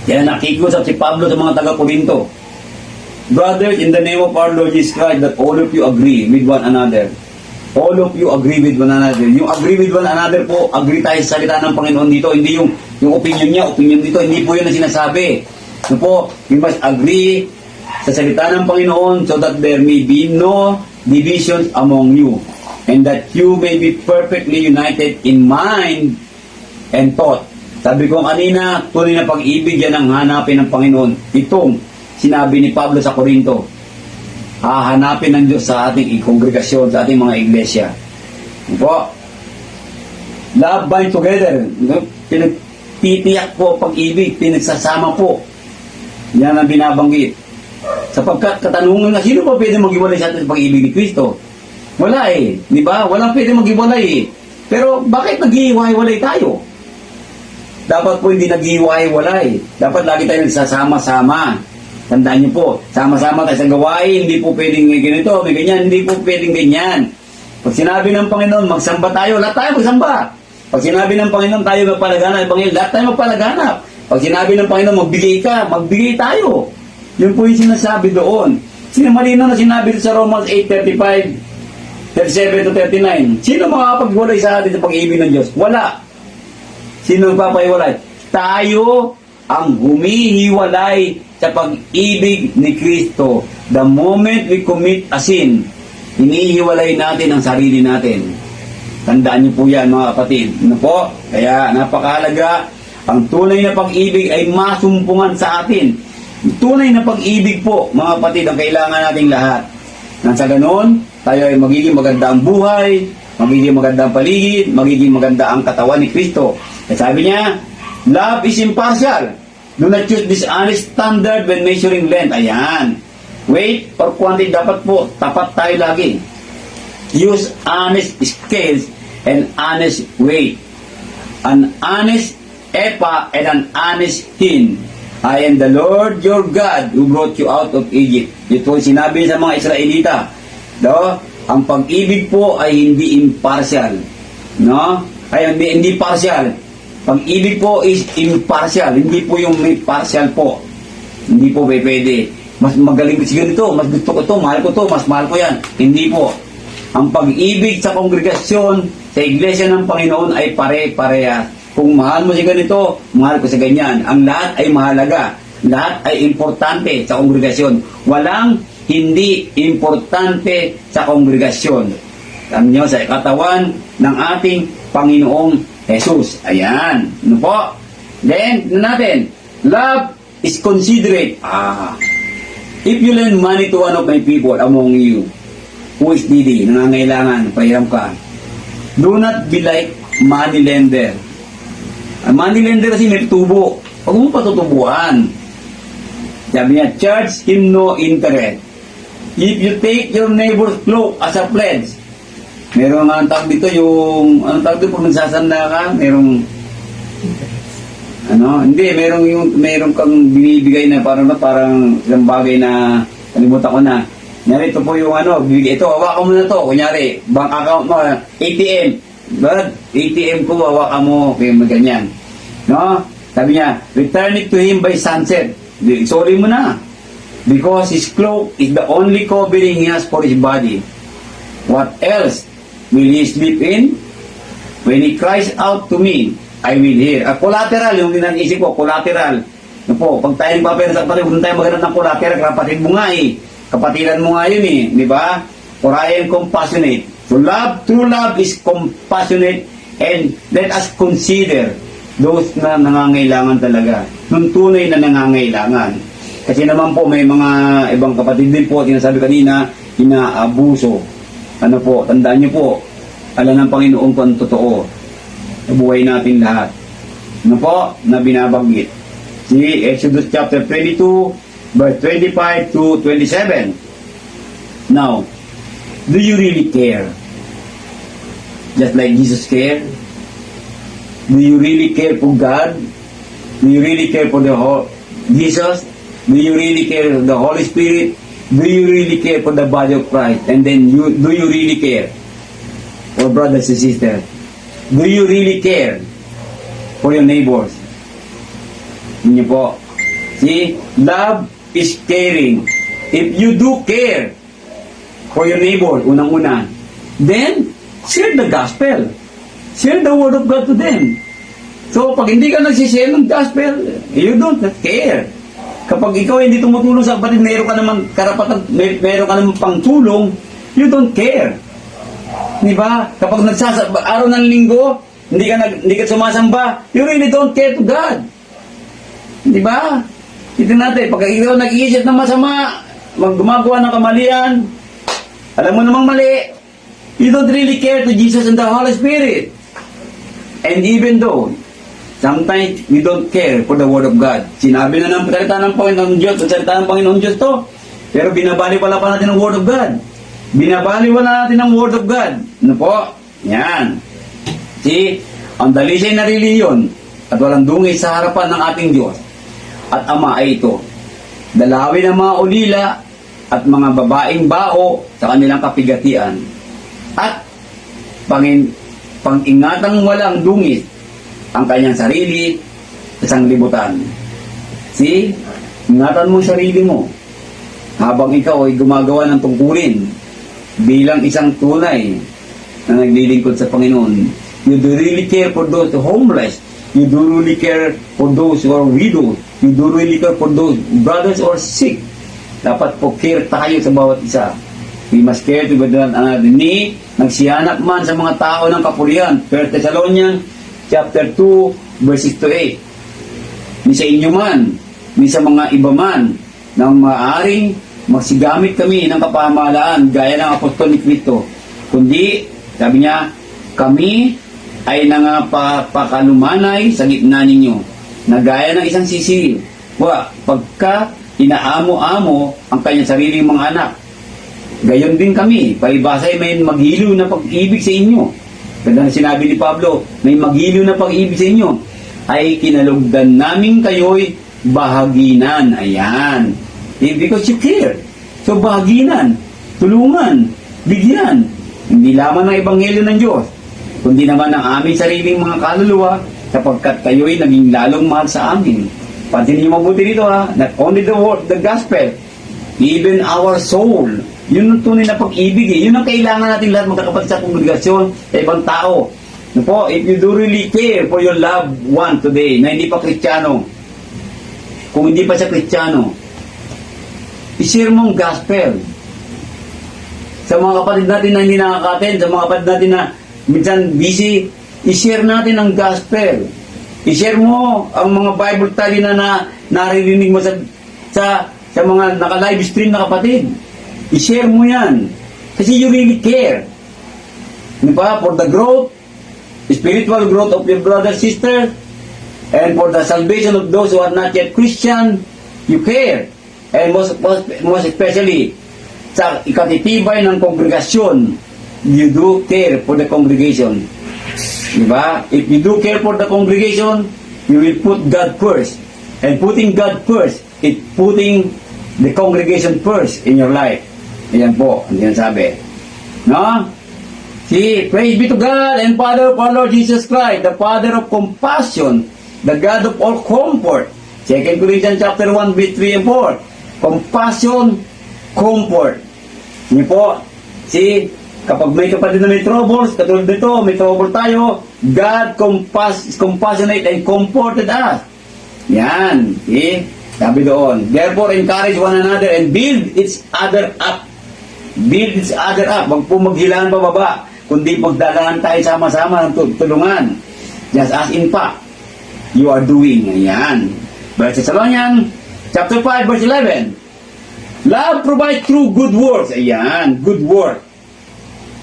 Kaya nakikusap si Pablo sa mga taga-Korinto. Brothers, in the name of our Lord Jesus Christ, that all of you agree with one another. All of you agree with one another. Yung agree with one another po, agree tayo sa salita ng Panginoon dito. Hindi yung opinion niya, opinion dito. Hindi po yun ang sinasabi. So po, we must agree sa salita ng Panginoon so that there may be no divisions among you. And that you may be perfectly united in mind and thought. Sabi ko kanina, tunay na pag-ibig yan ang hanapin ng Panginoon. Itong sinabi ni Pablo sa Korinto. Hahanapin ng Diyos sa ating kongregasyon, sa ating mga iglesia. Po, love bind together. Pinagtitiyak po pag-ibig, pinagsasama po. Yan ang binabanggit. Sapagkat katanungan na, sino pa pwede mag-iwalay sa ating pag-ibig ni Kristo? Wala eh. Di ba? Walang pwede mag-iwalay eh. Pero bakit nag-iwalay tayo? Dapat po hindi nag-iwalay. Dapat lagi tayo nagsasama-sama. Tandaan niyo po, sama-sama tayo sa gawain, hindi po pwedeng ganito, may ganyan, hindi po pwedeng ganyan. Pag sinabi ng Panginoon, magsamba tayo, lahat tayo magsamba. Pag sinabi ng Panginoon, tayo magpalaganap, lahat tayo magpalaganap. Pag sinabi ng Panginoon, magbigay ka, magbigay tayo. Yun po yung sinasabi doon. Sinamalino na sinabi sa Romans 8:35, 37 to 39. Sino makakapaghiwalay sa atin sa pag-ibig ng Diyos? Wala. Sino magpapahiwalay? Tayo ang humihiwalay sa pag-ibig ni Kristo. The moment we commit a sin, Inihiwalay natin ang sarili natin. Tandaan niyo po yan, mga kapatid. Ano po? Kaya napakahalaga. Ang tunay na pag-ibig ay masumpungan sa atin. Tunay na pag-ibig po, mga kapatid, ang kailangan nating lahat. Nang sa ganon, tayo ay magiging maganda ang buhay, magiging maganda ang paligid, magiging maganda ang katawan ni Kristo. At sabi niya, love is impartial. Do not choose dishonest standard when measuring length. Ayan. Weight or quantity, dapat po, tapat tayo lagi. Use honest scales and honest weight. An honest epa and an honest hin. I am the Lord your God who brought you out of Egypt. Ito sinabi sa mga Israelita. No? Ang pag-ibig po ay hindi impartial. No? Ay hindi partial. Pag-ibig po is impartial. Hindi po yung may partial po. Hindi po pwede. Mas magaling ko siguro ito, mas gusto ko ito, mahal ko ito, mas mahal ko yan. Hindi po. Ang pag-ibig sa kongregasyon, sa iglesia ng Panginoon ay pare-pareha. Kung mahal mo si ganito, mahal ko sa ganyan. Ang lahat ay mahalaga. Lahat ay importante sa kongregasyon. Walang hindi importante sa kongregasyon. Alam niyo, sa katawan ng ating Panginoong Jesus. Ayan. Ano po? Then, natin, love is considerate. If you lend money to one of my people among you, who is needy, nangangailangan, pahiram ka, do not be like money lender. Ang money lender kasi may tubo. Huwag mo patutubuan. Sabi niya, charge him no interest. If you take your neighbor's cloak as a pledge, meron nga ang tawag dito yung, anong tawag dito pag nagsasanda ka, meron kang binibigay na parang isang bagay na, kalimutan ko na. Kunyari, ito po yung bibigay, ito, hawakan mo na to. Kunyari, bank account mo, ATM. But, ATM ko, hawakan mo, kaya ganyan. No? Sabi niya, return it to him by sunset. Sorry mo na. Because his cloak is the only covering he has for his body. What else will he sleep in? When he cries out to me, I will hear. Collateral, yung dinag-isip ko, collateral. Ano po, pag tayo nagpapera sa kapatid, huwag tayo maghanap ng collateral, kapatid mo nga eh. Kapatiran mo nga yun eh, di ba? For I am compassionate. So true love is compassionate, and let us consider those na nangangailangan talaga. Nung tunay na nangangailangan. Kasi naman po, may mga ibang kapatid din po, sinasabi kanina, inaabuso. Ano po, tandaan niyo po, alam ng Panginoon ko ang totoo sa buhay natin lahat. Ano po, na binabanggit. Si Exodus chapter 22, verse 25 to 27. Now, do you really care? Just like Jesus cared? Do you really care for God? Do you really care for Jesus? Do you really care for the Holy Spirit? Do you really care for the body of Christ? And then, do you really care for brothers and sisters? Do you really care for your neighbors? Yun po. See, love is caring. If you do care for your neighbor, unang-una, then, share the gospel. Share the word of God to them. So, pag hindi ka nagsishare ng gospel, you don't care. Kapag ikaw hindi tumutulong sa kapatid, meron ka naman karapatan, meron ka naman pangtulong, you don't care. Di ba? Kapag araw ng linggo, hindi ka sumasamba, you really don't care to God. Di ba? Ito natin, pag ikaw nag-iisip ng masama, gumagawa ng kamalian, alam mo namang mali, you don't really care to Jesus and the Holy Spirit. And even though, sometimes we don't care for the Word of God. Sinabi na ng salita ng Panginoon Diyos, ang salita ng Panginoon Diyos to, pero binabaliwala pa natin ang Word of God. Binabaliwala natin ang Word of God. Ano po? Yan. See, ang dalisay na reliyon at walang dungay sa harapan ng ating Diyos at Ama ay ito. Dalawin ang mga ulila at mga babaeng bao sa kanilang kapigatian at pang-ingatang walang dungis ang kanyang sarili sa sanglibutan. See? Ingatan mo sarili mo habang ikaw ay gumagawa ng tungkulin bilang isang tunay na naglilingkod sa Panginoon. You do really care for those homeless. You do really care for those who are widows. You do really care for those brothers who are sick. Dapat po care tayo sa bawat isa. We must care to one another. Ni, nagsihanap man sa mga tao ng kapulian. 1 Thessalonians chapter 2, verses 2-8. Ni sa inyo man, ni sa mga iba man, nang maaaring magsigamit kami ng kapamahalaan gaya ng apostol ni Cristo. Kundi, sabi niya, kami ay nangapakalumanay sa gitna ninyo, na gaya ng isang sisiw. Pagka inaamo-amo ang kanyang sariling mga anak. Gayon din kami, paibasay may maghilo na pag-ibig sa inyo. Ganda na sinabi ni Pablo, may maghilo na pag-ibig sa inyo, ay kinalugdan namin kayo'y bahaginan. Ayan. Because you care. So bahaginan, tulungan, bigyan. Hindi lamang ng ebanghelyo ng Diyos, kundi naman ng aming sariling mga kaluluwa, sapagkat kayo'y naging lalong mahal sa amin. Pansinin niyo mabuti dito ha, not only the word, the gospel, even our soul. Yun ang tunay na pag-ibig eh. Yun ang kailangan natin lahat magkakapatid sa kongregasyon, sa ibang tao. Po, if you do really care for your loved one today, na hindi pa Kristiyano, kung hindi pa siya Kristiyano, i-share mo ang gospel. Sa mga kapatid natin na hindi nakaka-attend, sa mga kapatid natin na minsan busy, i-share natin ang gospel. I-share mo ang mga Bible study na naririnig mo sa mga naka-live stream na kapatid. I-share mo yan. Kasi you really care. Diba? For the growth, spiritual growth of your brother, sister, and for the salvation of those who are not yet Christian, you care. And most especially, sa ikatitibay ng kongregasyon, you do care for the congregation. Diba? If you do care for the congregation, you will put God first. And putting God first, it's putting the congregation first in your life. Ayan po, ang sinasabi. No? See, praise be to God and Father of our Lord Jesus Christ, the Father of compassion, the God of all comfort. 2 Corinthians chapter 1, verse 3 and 4. Compassion, comfort. Hindi po, see, kapag may kapatid na may troubles, katulad nito, may trouble tayo, God compassionate and comforted us. Yan. See? Sabi doon, therefore encourage one another and build each other up. Build each other up. Huwag po maghilaan pababa, kundi magdalahan tayo sama-sama ng tulungan. Just as in fact, you are doing. Ayan. 1 Thessalonians chapter 5, verse 11. Love provides through good works. Ayan, good work.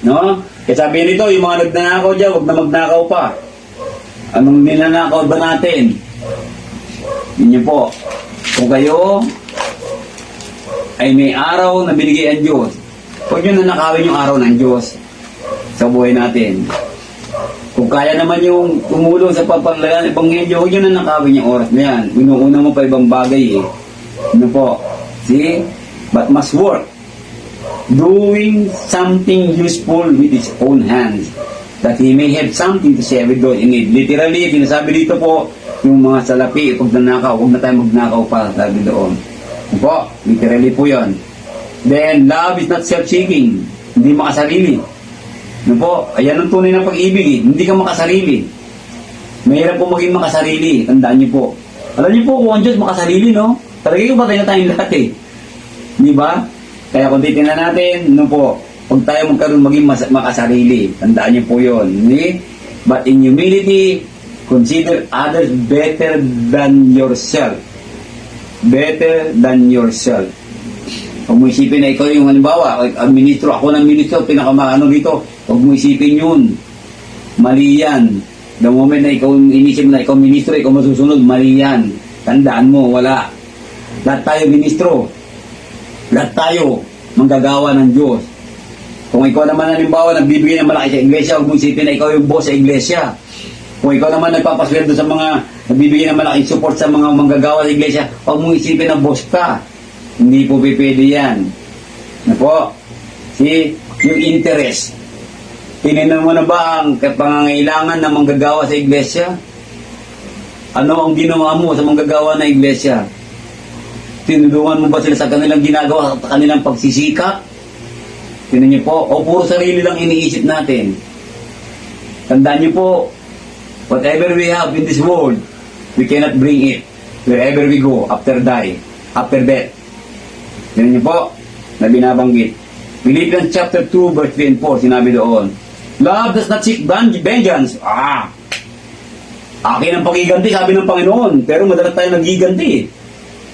No? Kaya sabi nito, yung mga nagnanakaw dyan, huwag na magnakaw pa. Anong nilanakaw ba natin? Yun yun po. Kung kayo ay may araw na binigay ang Diyos, huwag nyo nanakawin yung araw ng Diyos sa buhay natin. Kung kaya naman yung tumulong sa pagpaglalaan ng Ebanghelyo, huwag nyo nanakawin yung oras na yan. Inuuna mo pa ibang bagay eh. Ano po? See? But must work. Doing something useful with his own hands, that he may have something to share with those in need. Literally, sinasabi dito po, yung mga salapi, pag nanakaw, huwag na tayo magnakaw pa, sabi doon. Ano po? Literally po yun. Then, love is not self-seeking. Hindi makasarili. Ano po? Ayan ang tunay ng pag-ibig eh. Hindi ka makasarili. Mahirap po maging makasarili. Tandaan niyo po. Alam niyo po kung ang Diyos makasarili, no? Talaga yung patay na tayong lahat eh. Di ba? Kaya kung titignan natin, ano po, huwag tayo magkaroon maging makasarili. Tandaan niyo po yun. But in humility, consider others better than yourself. Better than yourself. Huwag mo isipin na ikaw yung halimbawa, ang ministro, ako ng ministro, pinakamaano dito, huwag mo isipin yun. Mali yan. The moment na ikaw inisip na ikaw ministro, ikaw masusunod, mali yan. Tandaan mo, wala. Lahat tayo ministro. Lahat tayo manggagawa ng Diyos. Kung ikaw naman halimbawa nagbibigay ng malaki sa iglesia, huwag mo isipin na ikaw yung boss sa iglesia. Kung ikaw naman nagpapasweldo sa mga nagbibigay ng malaking support sa mga manggagawa sa iglesia, huwag mo isipin na boss ka. Hindi po pipili yan. Ano po? See? Yung interest. Tinignan mo na ba ang pangangailangan ng manggagawa sa iglesia? Ano ang ginawa mo sa manggagawa na iglesia? Tinulungan mo ba sila sa kanilang ginagawa, sa kanilang pagsisika? Tingnan niyo po, o puro sarili lang iniisip natin. Tandaan niyo po, whatever we have in this world, we cannot bring it wherever we go after death. Tingnan niyo po, na binabanggit. Philippians chapter 2, verse 3 and 4, sinabi doon, love does not seek vengeance. Akin ang pagiganti, sabi ng Panginoon. Pero madalas tayo nagiganti.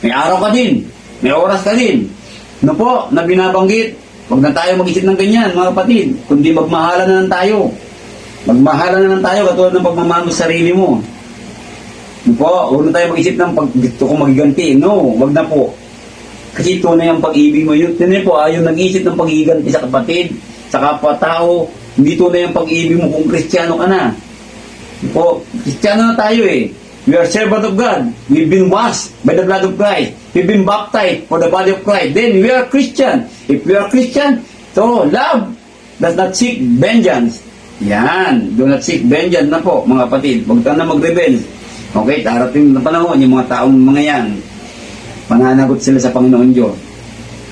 May araw ka din. May oras ka din. Ano po, na binabanggit, huwag na tayo mag-isip ng ganyan, mga kapatid. Kundi magmahalan na lang tayo. Magmahalan na lang tayo, katulad ng pagmamahal mo sa sarili mo. Ano po, huwag na tayo mag-isip ng gusto kong magiganti. No, huwag na po. Kasi tunay ang pag-ibig mo. Yun po, ayaw nag-isip ng pag-iganti sa kapatid, sa kapwa-tao. Hindi tunay ang pag-ibig mo kung Kristiyano ka na. Po, Kristiyano na tayo eh. We are servant of God. We've been washed by the blood of Christ. We've been baptized for the body of Christ. Then we are Christian. If we are Christian, so love does not seek vengeance. Yan. Do not seek vengeance na po, mga kapatid. Huwag ka na mag-revenge. Okay, darating na panahon, yung mga taong mga yan, mananagot sila sa Panginoon Diyos.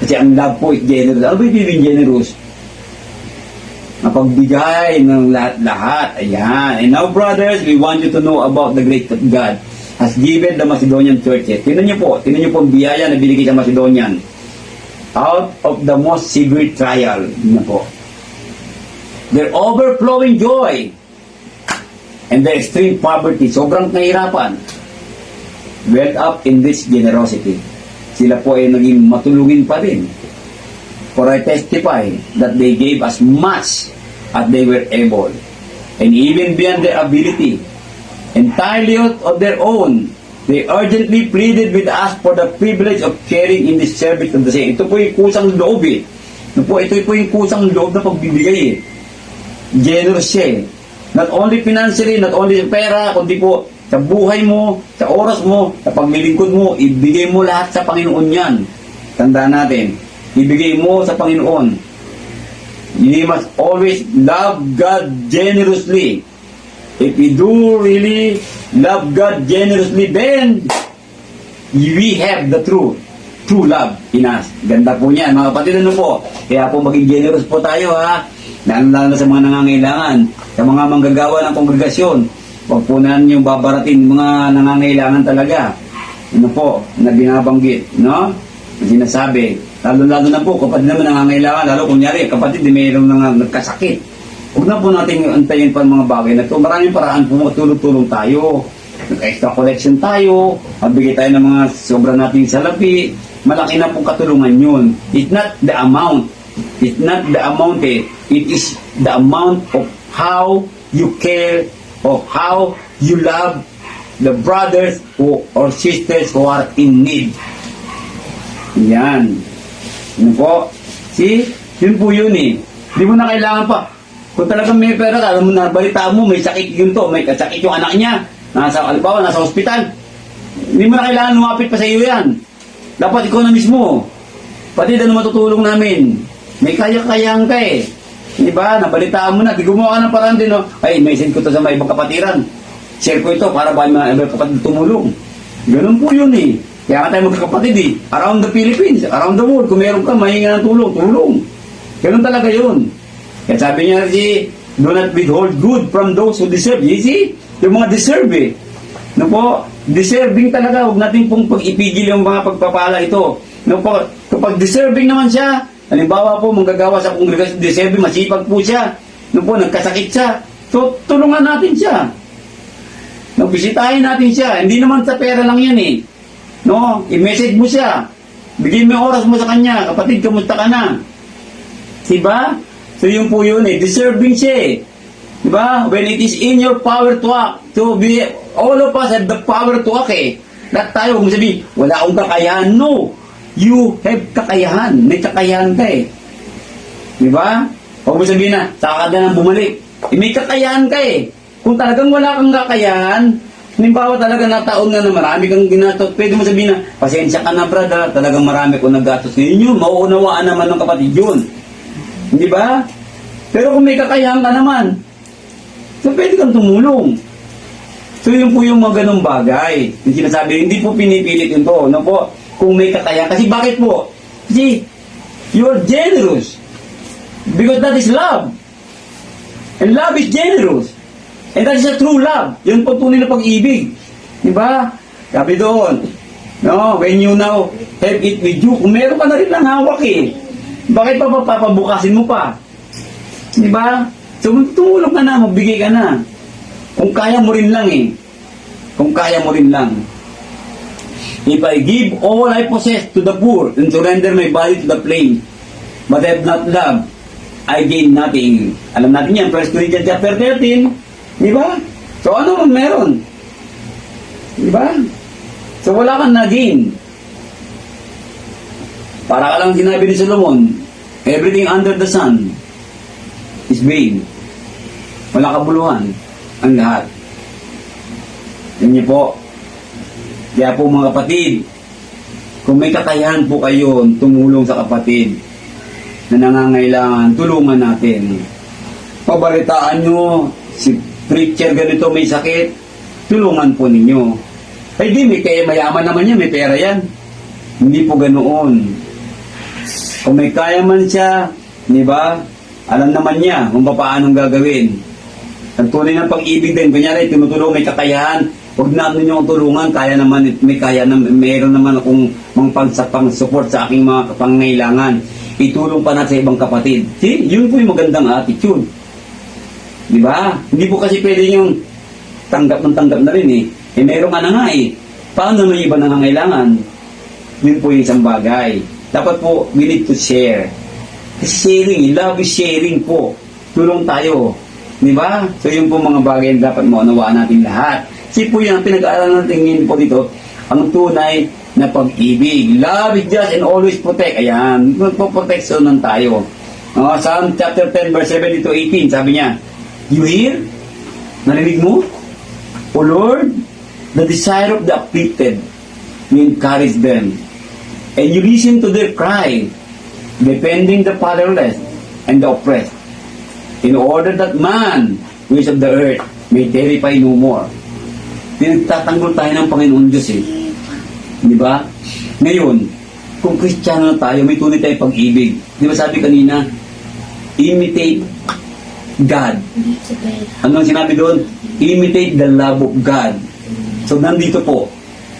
Kasi ang love po is generous. Ano ba yung generous? Mapagbigay ng lahat-lahat. Ayan. And now, brothers, we want you to know about the grace that God has given the Macedonian churches. Tingnan niyo po ang biyaya na binigay sa Macedonian. Out of the most severe trial. Tingnan po. Their overflowing joy and their extreme poverty, sobrang kahirapan, welled up in this generosity. Sila po ay naging matulungin pa din. For I testify that they gave as much as they were able, and even beyond their ability, entirely of their own, they urgently pleaded with us for the privilege of sharing in the service of the saints. Ito po yung kusang loob eh. Ito po yung kusang loob na pagbibigay eh. Generous siya eh. Not only financially, not only sa pera, kundi po sa buhay mo, sa oras mo, sa paglilingkod mo, ibigay mo lahat sa Panginoon yan. Tandaan natin, ibigay mo sa Panginoon. You must always love God generously. If we do really love God generously, then we have the true love in us. Ganda po niyan, mga kapatid, ano po? Kaya po maging generous po tayo, ha? Lalo na sa mga nangangailangan, sa mga manggagawa ng kongregasyon. Huwag po na yung babaratin mga nangangailangan talaga. Ano po, na binabanggit, no? Ang sinasabi, lalo na po, kapatid naman nangangailangan, lalo kunyari, kapatid, di mayroong nagkasakit. Huwag na po natin antayin pa mga bagay na ito. Maraming paraan po, tulong-tulong tayo. Nag-extra collection tayo, magbigay tayo ng mga sobra nating salapi. Malaki na pong katulungan yun. It's not the amount. It's not the amount eh. It is the amount of how you care, of how you love the brothers or sisters who are in need. Yan. Ano po? See? Yun po yun eh. Hindi mo na kailangan pa. Kung talagang may pera ka, alam mo na, balita mo, may sakit yun to, may sakit yung anak niya, alibawa, nasa ospital. Hindi mo na kailangan lumapit pa sa iyo yan. Dapat ikaw na mismo. Pati na matutulong namin. May kaya-kayang ka eh. Diba? Nabalitaan mo na. Di gumawa ka ng paraan din, no? Ay, may send ko to sa mga ibang kapatiran. Share ko ito para ba yung mga ibang kapatid tumulong. Ganun po yun eh. Kaya nga tayo magkakapatid eh. Around the Philippines, around the world, kung meron ka, mahinga ng tulong, tulong. Ganun talaga yun. Kaya sabi niya do not withhold good from those who deserve. You see? Yung mga deserve eh. No po? Deserving talaga. Huwag natin pong pag-ipigil yung mga pagpapala ito. No po? Kapag deserving naman siya, halimbawa po, manggagawa sa kongregasyon, deserving, masipag po siya. No po? Nagkasakit siya. So, tulungan natin siya. No, bisitahin natin siya. Hindi naman sa pera lang yan eh. No? I-message mo siya. Bigyan mo yung oras mo sa kanya. Kapatid, kamusta ka na? Diba? So yun po yun eh. Deserving siya eh. Diba? When it is in your power to act, to be, all of us have the power to act eh. Lahat tayo, kung sabihin, wala akong kakayahan. No! You have kakayahan. May kakayahan ka eh. Diba? Huwag mo sabihin na, saka ka na nang bumalik. Eh, may kakayahan ka eh. Kung talagang wala kang kakayahan, halimbawa talaga nataon na marami kang ginatot, pwede mo sabihin na, pasensya ka na brother, talagang marami kong nagatos ngayon yun, mauunawaan naman ng kapatid yun. Hindi ba? Pero kung may kakayahan ka naman, so pwede kang tumulong. So yun po yung mga ganong bagay. Yung sinasabi, hindi po pinipilit yun to. No po? Kung may kakayahan. Kasi bakit po? Kasi you are generous. Because that is love. And love is generous. And that is a true love. Yun po tunay na pag-ibig. Diba? Sabi doon, no, when you now have it with you, kung meron ka na rin ng hawak eh. Bakit pa papabukasin mo pa? Di ba? So, tumulong ka na, magbigay ka na. Kung kaya mo rin lang eh. Kung kaya mo rin lang. If I give all I possess to the poor and surrender my body to the flames, but I have not love, I gain nothing. Alam natin yan, 1 Corinthians chapter 13. Di ba? So ano man meron? Di ba? So wala kang na-gain. Para ka lang sinabi ni Solomon, everything under the sun is vain. Wala kabuluhan ang lahat. Yan niyo po. Kaya po mga kapatid, kung may kakayahan po kayo tumulong sa kapatid na nangangailangan, tulungan natin. Pabalitaan nyo, si preacher ganito may sakit, tulungan po ninyo. Ay di, kaya mayaman naman yan, may pera yan. Hindi po ganoon. Kung may kaya man siya, di ba, alam naman niya kung paano gagawin. Ang tunay ng pag-ibig din, kunyari, tinutulong, may kakayahan, huwag na ninyo ang tulungan, kaya naman, may kaya na, mayroon naman akong pang-support sa aking mga pangangailangan. Itulong pa natin sa ibang kapatid. See, yun po yung magandang attitude. Di ba? Hindi po kasi pwede yung tanggap na rin eh. Eh, meron ka na nga eh. Paano naman yung iba nangangailangan? Yun po yung isang bagay. Dapat po, we need to share. Kasi sharing, love is sharing po. Tulong tayo. Di ba? So yun po mga bagay na dapat maunawaan natin lahat. Kasi po yan, pinag-aaralan natin ngayon po dito, ang tunay na pag-ibig. Love is just and always protect. Ayan, magpo-protection lang tayo. Psalm chapter 10 verse 17 to 18, sabi niya, you hear? Narinig mo? O Lord, the desire of the afflicted, you encourage them. And you listen to their cry, defending the fatherless and the oppressed, in order that man, who is of the earth, may terrify no more. Pinagtatanggol tayo ng Panginoon Diyos eh. Di ba? Ngayon, kung Kristiyano na tayo, may tunay tayong pag-ibig. Di ba sabi kanina, imitate God. Ano ang sinabi doon? Imitate the love of God. So, nandito po,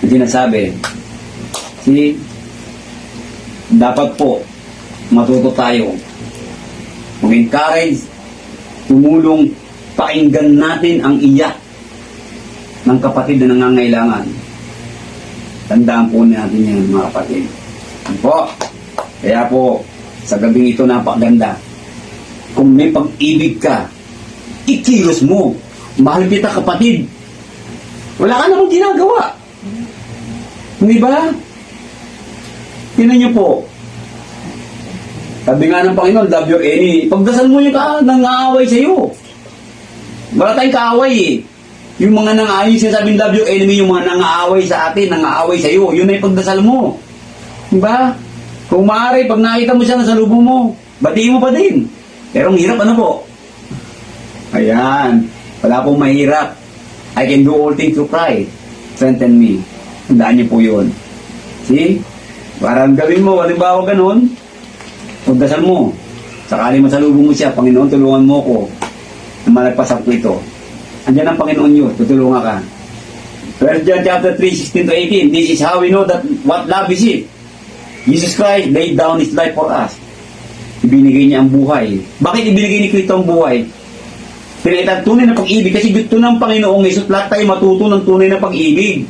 yung sinasabi, see, dapat po, matuto tayo. Mag-encourage, tumulong, pakinggan natin ang iyak ng kapatid na nangangailangan. Tandaan po natin yan, mga kapatid. Po, kaya po, sa gabing ito napakaganda. Kung may pag-ibig ka, ikilos mo. Mahal kita, kapatid. Wala ka namang ginagawa. Hindi ba? Tingnan niyo po. Sabi nga ng Panginoon, love your enemy. Pagdasal mo yung nang-aaway sa iyo. Wala tayong kaaway eh. Yung mga nang-aaway, sinasabing love your enemy, yung mga nang-aaway sa atin, nang-aaway sa iyo. Yun ay pagdasal mo. Diba? Kung maaari, pag nakita mo siya sa lubong mo, batiin mo pa din. Pero ang hirap, ano po? Ayan. Wala pong mahirap. I can do all things through Christ. Strengthen me. Tandaan niyo po yun. See? Parang gawin mo, halimbawa ganun, pagdasal mo. Sakali masalubong mo siya, Panginoon, tulungan mo ko na malagpasan ko ito. Andiyan ang Panginoon nyo, tutulungan ka. 1 John chapter 3, 16 to 18, this is how we know that what love is it. Jesus Christ laid down His life for us. Ibinigay niya ang buhay. Bakit ibinigay ni Kristo ang buhay? Pinakita tunay na pag-ibig kasi gusto ng Panginoong Hesus lahat tayo matuto ng tunay na pag-ibig.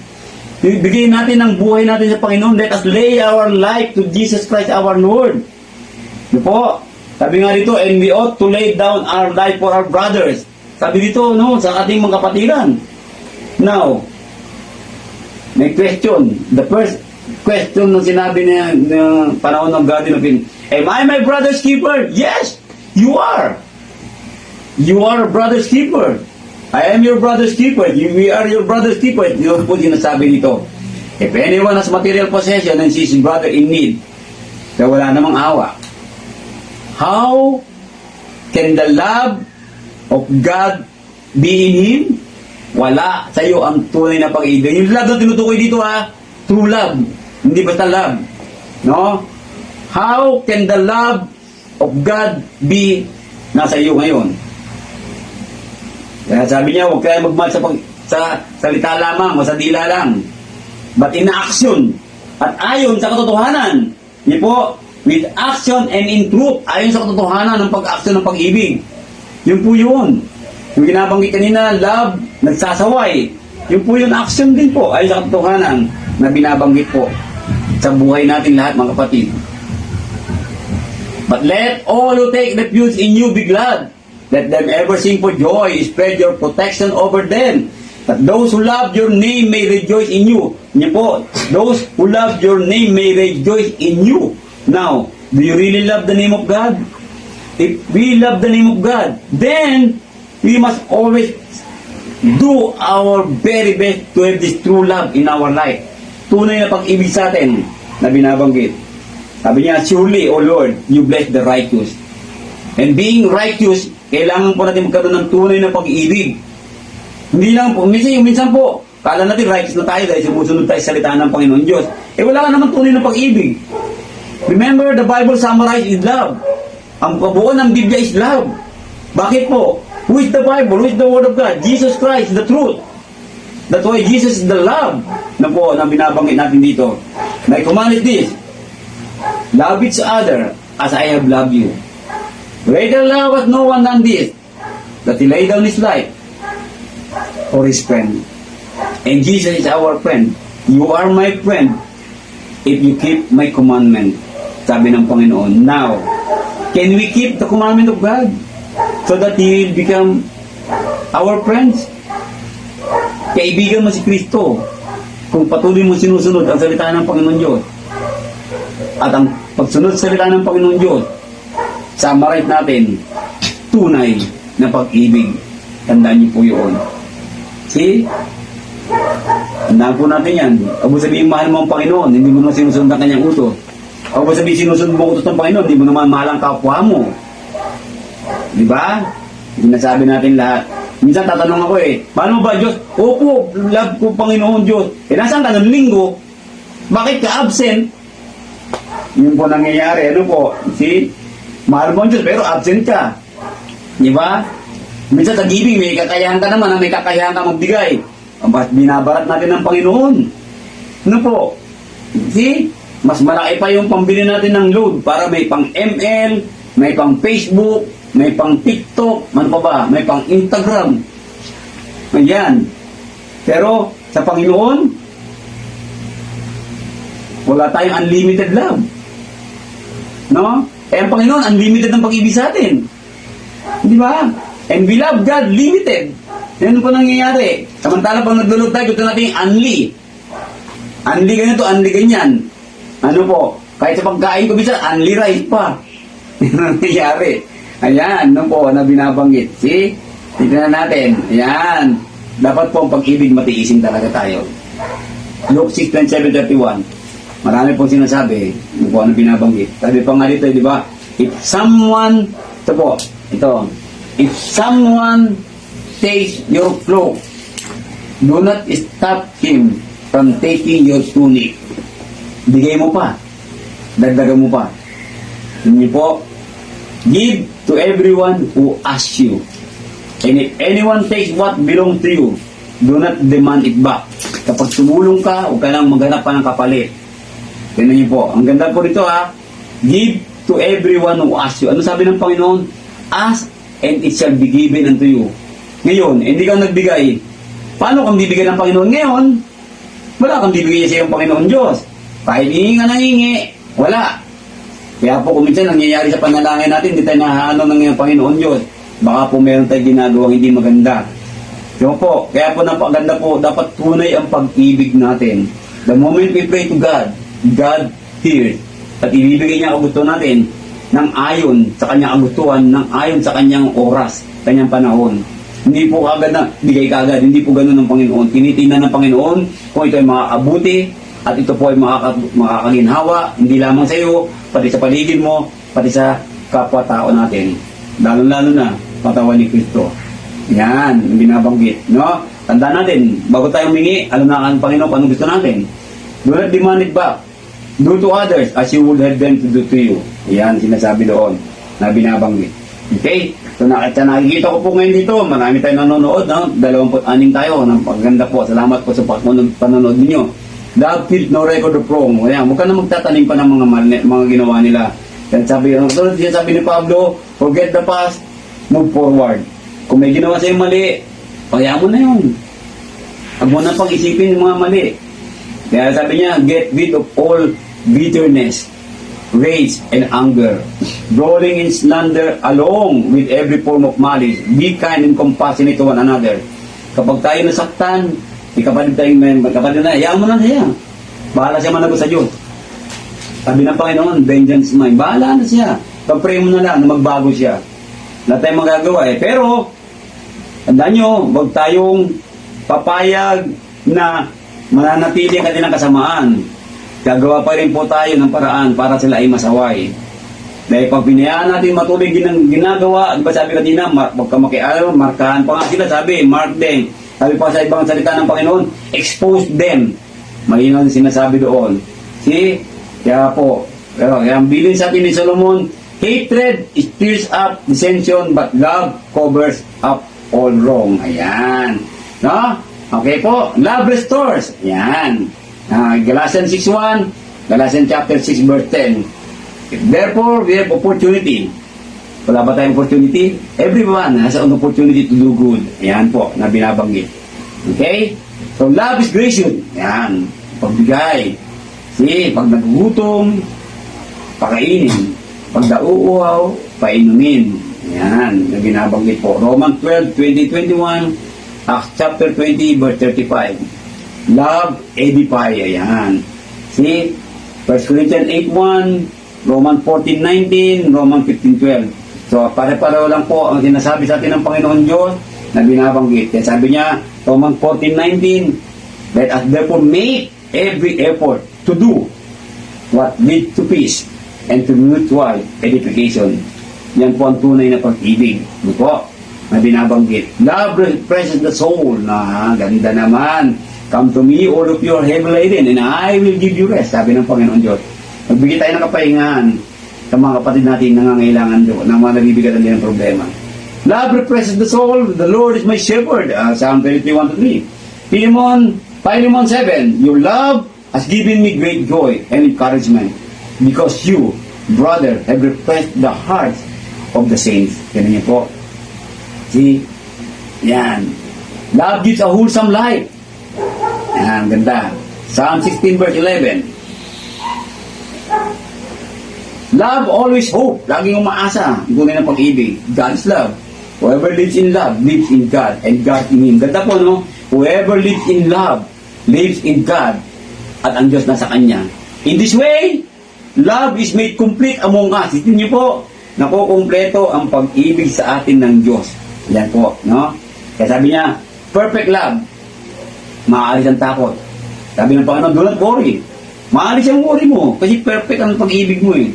Ibigay natin ang buhay natin sa Panginoon. Let us lay our life to Jesus Christ our Lord. Ito po, sabi nga dito, and we ought to lay down our life for our brothers. Sabi dito, no, sa ating mga kapatiran. Now, may question. The first question na sinabi na panahon ng Garden of Eden, am I my brother's keeper? Yes, you are. You are a brother's keeper. I am your brother's keeper. We are your brother's keeper. Yun po sinasabi dito. If anyone has material possession and sees his brother in need, na wala namang awa, how can the love of God be in him? Wala sa iyo ang tunay na pag-ibig. Yung love na tinutukoy dito true love. Hindi basta love. No? How can the love of God be nasa iyo ngayon? Kaya sabi niya, huwag kayo magmahal sa salita lamang o sa dila lang. But in action at ayon sa katotohanan. Hindi po, with action and in truth, ayon sa katotohanan ng pag-action ng pag-ibig. Yun po yun. Yung ginabanggit kanina, love, nagsasaway. Yun po yun, action din po, ayon sa katotohanan na binabanggit po sa buhay natin lahat, mga kapatid. But let all who take refuge in you be glad. Let them ever sing for joy, spread your protection over them. That those who love your name may rejoice in you. Niyo po, those who love your name may rejoice in you. Now, do you really love the name of God? If we love the name of God, then we must always do our very best to have this true love in our life. Tunay na pag-ibig sa atin na binabanggit. Sabi niya, surely, O Lord, you bless the righteous. And being righteous, kailangan po natin magkaroon ng tunay na pag-ibig. Hindi lang po, minsan po, kala natin righteous na tayo dahil sumusunod tayo sa salita ng Panginoon Diyos. Wala ka naman tunay na pag-ibig. Remember, the Bible summarized is love. Ang kabuuan ng Biblia is love. Bakit po? Who is the Bible? Who is the Word of God? Jesus Christ, the truth. That's why Jesus is the love na po na binabanggit natin dito. My command is this: love each other as I have loved you. Greater love has no one than this, that he laid down his life for his friend. And Jesus is our friend. You are my friend if you keep my commandment. Sabi ng Panginoon. Now, can we keep the commandment of God so that He will become our friends? Kaibigan mo si Kristo kung patuloy mo sinusunod ang salita ng Panginoon Diyos. At ang pagsunod sa salita ng Panginoon Diyos, summarize natin, tunay na pag-ibig. Tandaan niyo po yun. See? Tandaan po natin yan. Huwag mo sabihin mahal mo ang Panginoon, hindi mo naman sinusunod ang kanyang utos. Huwag mo sabihin sinusunod mo ang utos ng Panginoon, hindi mo naman mahal ang kapwa mo. Di ba? Sinasabi natin lahat. Minsan tatanong ako paano ba Diyos? Opo, love ko Panginoon Diyos. Nasaan ka ng linggo? Bakit ka absent? Yun po nangyayari. Ano po? See? Mahal mo ang Diyos pero absent ka. Di ba? Minsan sa giving, may kakayahan ka naman, may kakayahan ka magbigay. Mas binabarat natin ng Panginoon. Ano po? See? Mas malaki pa yung pambili natin ng load para may pang ML, may pang Facebook, may pang TikTok, ano pa ba? May pang Instagram. Ayan. Pero sa Panginoon, wala tayong unlimited love. No? Ang Panginoon, unlimited ang pag-ibig sa atin. Di ba? And we love God limited. Yan po nangyayari. Samantala pag naglulog tayo, gusto natin unli. Unli ganito, unli ganyan. Ano po? Kahit sa pagkain ko bisa, unli rice pa. Yan nangyayari. Ayan, ano po, na binabanggit. See? Tignan natin. Ayan. Dapat po ang pag-ibig matiisin talaga tayo. Luke 6:27-31. Marami pong sinasabi. Ano po, ano binabanggit. Sabi pa nga dito, di ba? If someone, ito po, ito. If someone takes your cloak, do not stop him from taking your tunic. Bigay mo pa. Dagdagan mo pa. Hindi po. Give to everyone who asks you. And if anyone takes what belongs to you, do not demand it back. Kapag tumulong ka, huwag ka lang maghanap pa ng kapalit. Tignan niyo po. Ang ganda po dito Give to everyone who asks you. Ano sabi ng Panginoon? Ask and it shall be given unto you. Ngayon, hindi ka nagbigay. Paano kang bibigyan ng Panginoon ngayon? Wala kang bibigyan sa iyong Panginoon Diyos. Kahit hihingi ka nangingi, wala. Kaya po kung minsan nangyayari sa panalangin natin, hindi tayo nahaano ng iyong Panginoon Diyos. Baka po meron tayo ginagawang hindi maganda. Kaya po napaganda po, dapat tunay ang pag-ibig natin. The moment we pray to God, God hears. At ibibigay niya ang kagustuhan natin ng ayon sa kanyang kagustuhan, ng ayon sa kanyang oras, kanyang panahon. Hindi po agad na bigay kagad, hindi po ganoon ng Panginoon. Tinitingnan ng Panginoon kung ito ay makakabuti at ito po ay makakaginhawa, hindi lamang sa iyo, pati sa paligid mo, pati sa kapwa-tao natin. Lalo-lalo na, katawan ni Kristo. Yan, yung binabanggit. No? Tandaan natin, bago tayo humingi, alam na ang Panginoon kung ano gusto natin. Do not demand it back. Do to others as you would have them to do to you. Yan, sinasabi doon na binabanggit. Okay? So nakikita ko po ngayon dito, marami tayong nanonood, no? 26 tayo, ng pagganda po. Salamat po sa panonood ninyo. Love keeps no record of wrong. Ayan, huwag ka na magtatanim pa ng mga mali, mga ginawa nila. Yan sabi ni Pablo, forget the past, move forward. Kung may ginawa sa'yo mali, kaya mo na yun. Huwag mo na pag-isipin yung mga mali. Kaya sabi niya, get rid of all bitterness, rage, and anger, brawling and slander along with every form of malice. Be kind and compassionate to one another. Kapag tayo nasaktan, kapatid na, hayaan mo na siya. Bahala siya managot sa Diyos. Sabi ng Panginoon, vengeance mine. Bahala na siya. Pag-pray mo na lang na magbago siya. Wala tayong magagawa eh. Pero, tandaan nyo, huwag tayong papayag na mananatili ang kanilang kasamaan. Gagawa pa rin po tayo ng paraan para sila ay masaway. Dahil pag pinayaan natin matuloy ginagawa, di ba sabi kanina, huwag ka makialam, markahan pa nga sila, sabi, mark them. Sabi pa sa ibang salita ng Panginoon, expose them. Malinaw ang sinasabi doon. See? Kaya po, pero ang bilin sa atin ni Solomon, hatred stirs up dissension, but love covers up all wrong. Ayan. No? Okay po, love restores. Ayan. Galatians 6:1, Galatians chapter 6 verse 10. Therefore, we have opportunity. Wala ba tayong opportunity? Everyone has an opportunity to do good. Ayan po, na binabanggit. Okay? So, love is gracious. Ayan. Pagbigay. See, pag nagugutom, pakainin. Pag nauuhaw, painumin. Ayan, na binabanggit po. Romans 12, 20-21, Acts chapter 20, verse 35. Love, edify. Ayan. See, 1 Corinthians 8:1, Romans 14:19, Romans 15:12. So, pare-pareho lang po ang sinasabi sa atin ng Panginoon Diyos na binabanggit. Kaya sabi niya, Romans 14:19, let us therefore make every effort to do what leads to peace and to mutual edification. Yan po ang tunay na pag-ibig. Ano po? Na binabanggit. Love refreshes the soul. Na ganda naman. Come to me, all of you are heavy laden, and I will give you rest. Sabi ng Panginoon Diyos. Magbigay tayo ng kapahingahan sa mga kapatid natin nangangailangan doon, na mga nabibigatan din ng problema. Love refreshes the soul. The Lord is my shepherd. Psalm 33:1-3. Philemon 7. Your love has given me great joy and encouragement, because you, brother, have refreshed the hearts of the saints. Yan niyo po. See? Yan. Love gives a wholesome life. Yan, ganda. Psalm 16 verse 11. Love always hope. Laging umaasa. Tunay ng pag-ibig. God's love. Whoever lives in love, lives in God, and God in him. Ganda po, no? Whoever lives in love, lives in God, at ang Diyos nasa Kanya. In this way, love is made complete among us. Ito niyo po, nakukumpleto ang pag-ibig sa atin ng Diyos. Yan po, no? Kaya sabi niya, perfect love, maalis ang takot. Sabi ng Panginoon, do not worry. Maalis ang worry mo, kasi perfect ang pag-ibig mo eh.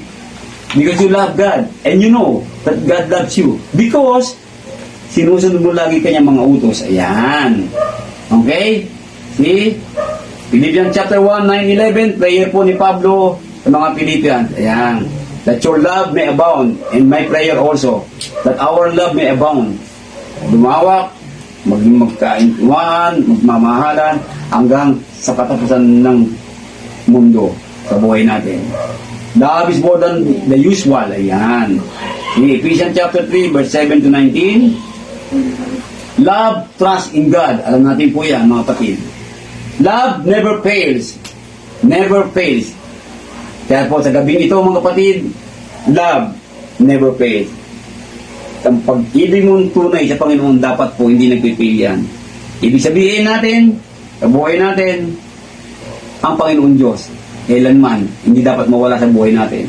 Because you love God, and you know that God loves you. Because, sinusunod mo lagi kanyang mga utos. Ayan. Okay? See? Philippians chapter 1, 9-11, prayer po ni Pablo sa mga Philippians. Ayan. That your love may abound, and my prayer also, that our love may abound. Lumawak, maging magkaintuan, magmamahalan, hanggang sa katapusan ng mundo sa buhay natin. Love is more than the usual. Ayan. In Ephesians chapter 3, verse 7-19, love, trust in God. Alam natin po yan, mga kapatid. Love never fails. Never fails. Kaya po sa gabing ito, mga kapatid, love never fails. Ang pag-ibig mong tunay sa Panginoon, dapat po hindi nagpifail yan. Ibig sabihin natin, sa buhay natin, ang Panginoon Diyos, kailanman, hindi dapat mawala sa buhay natin.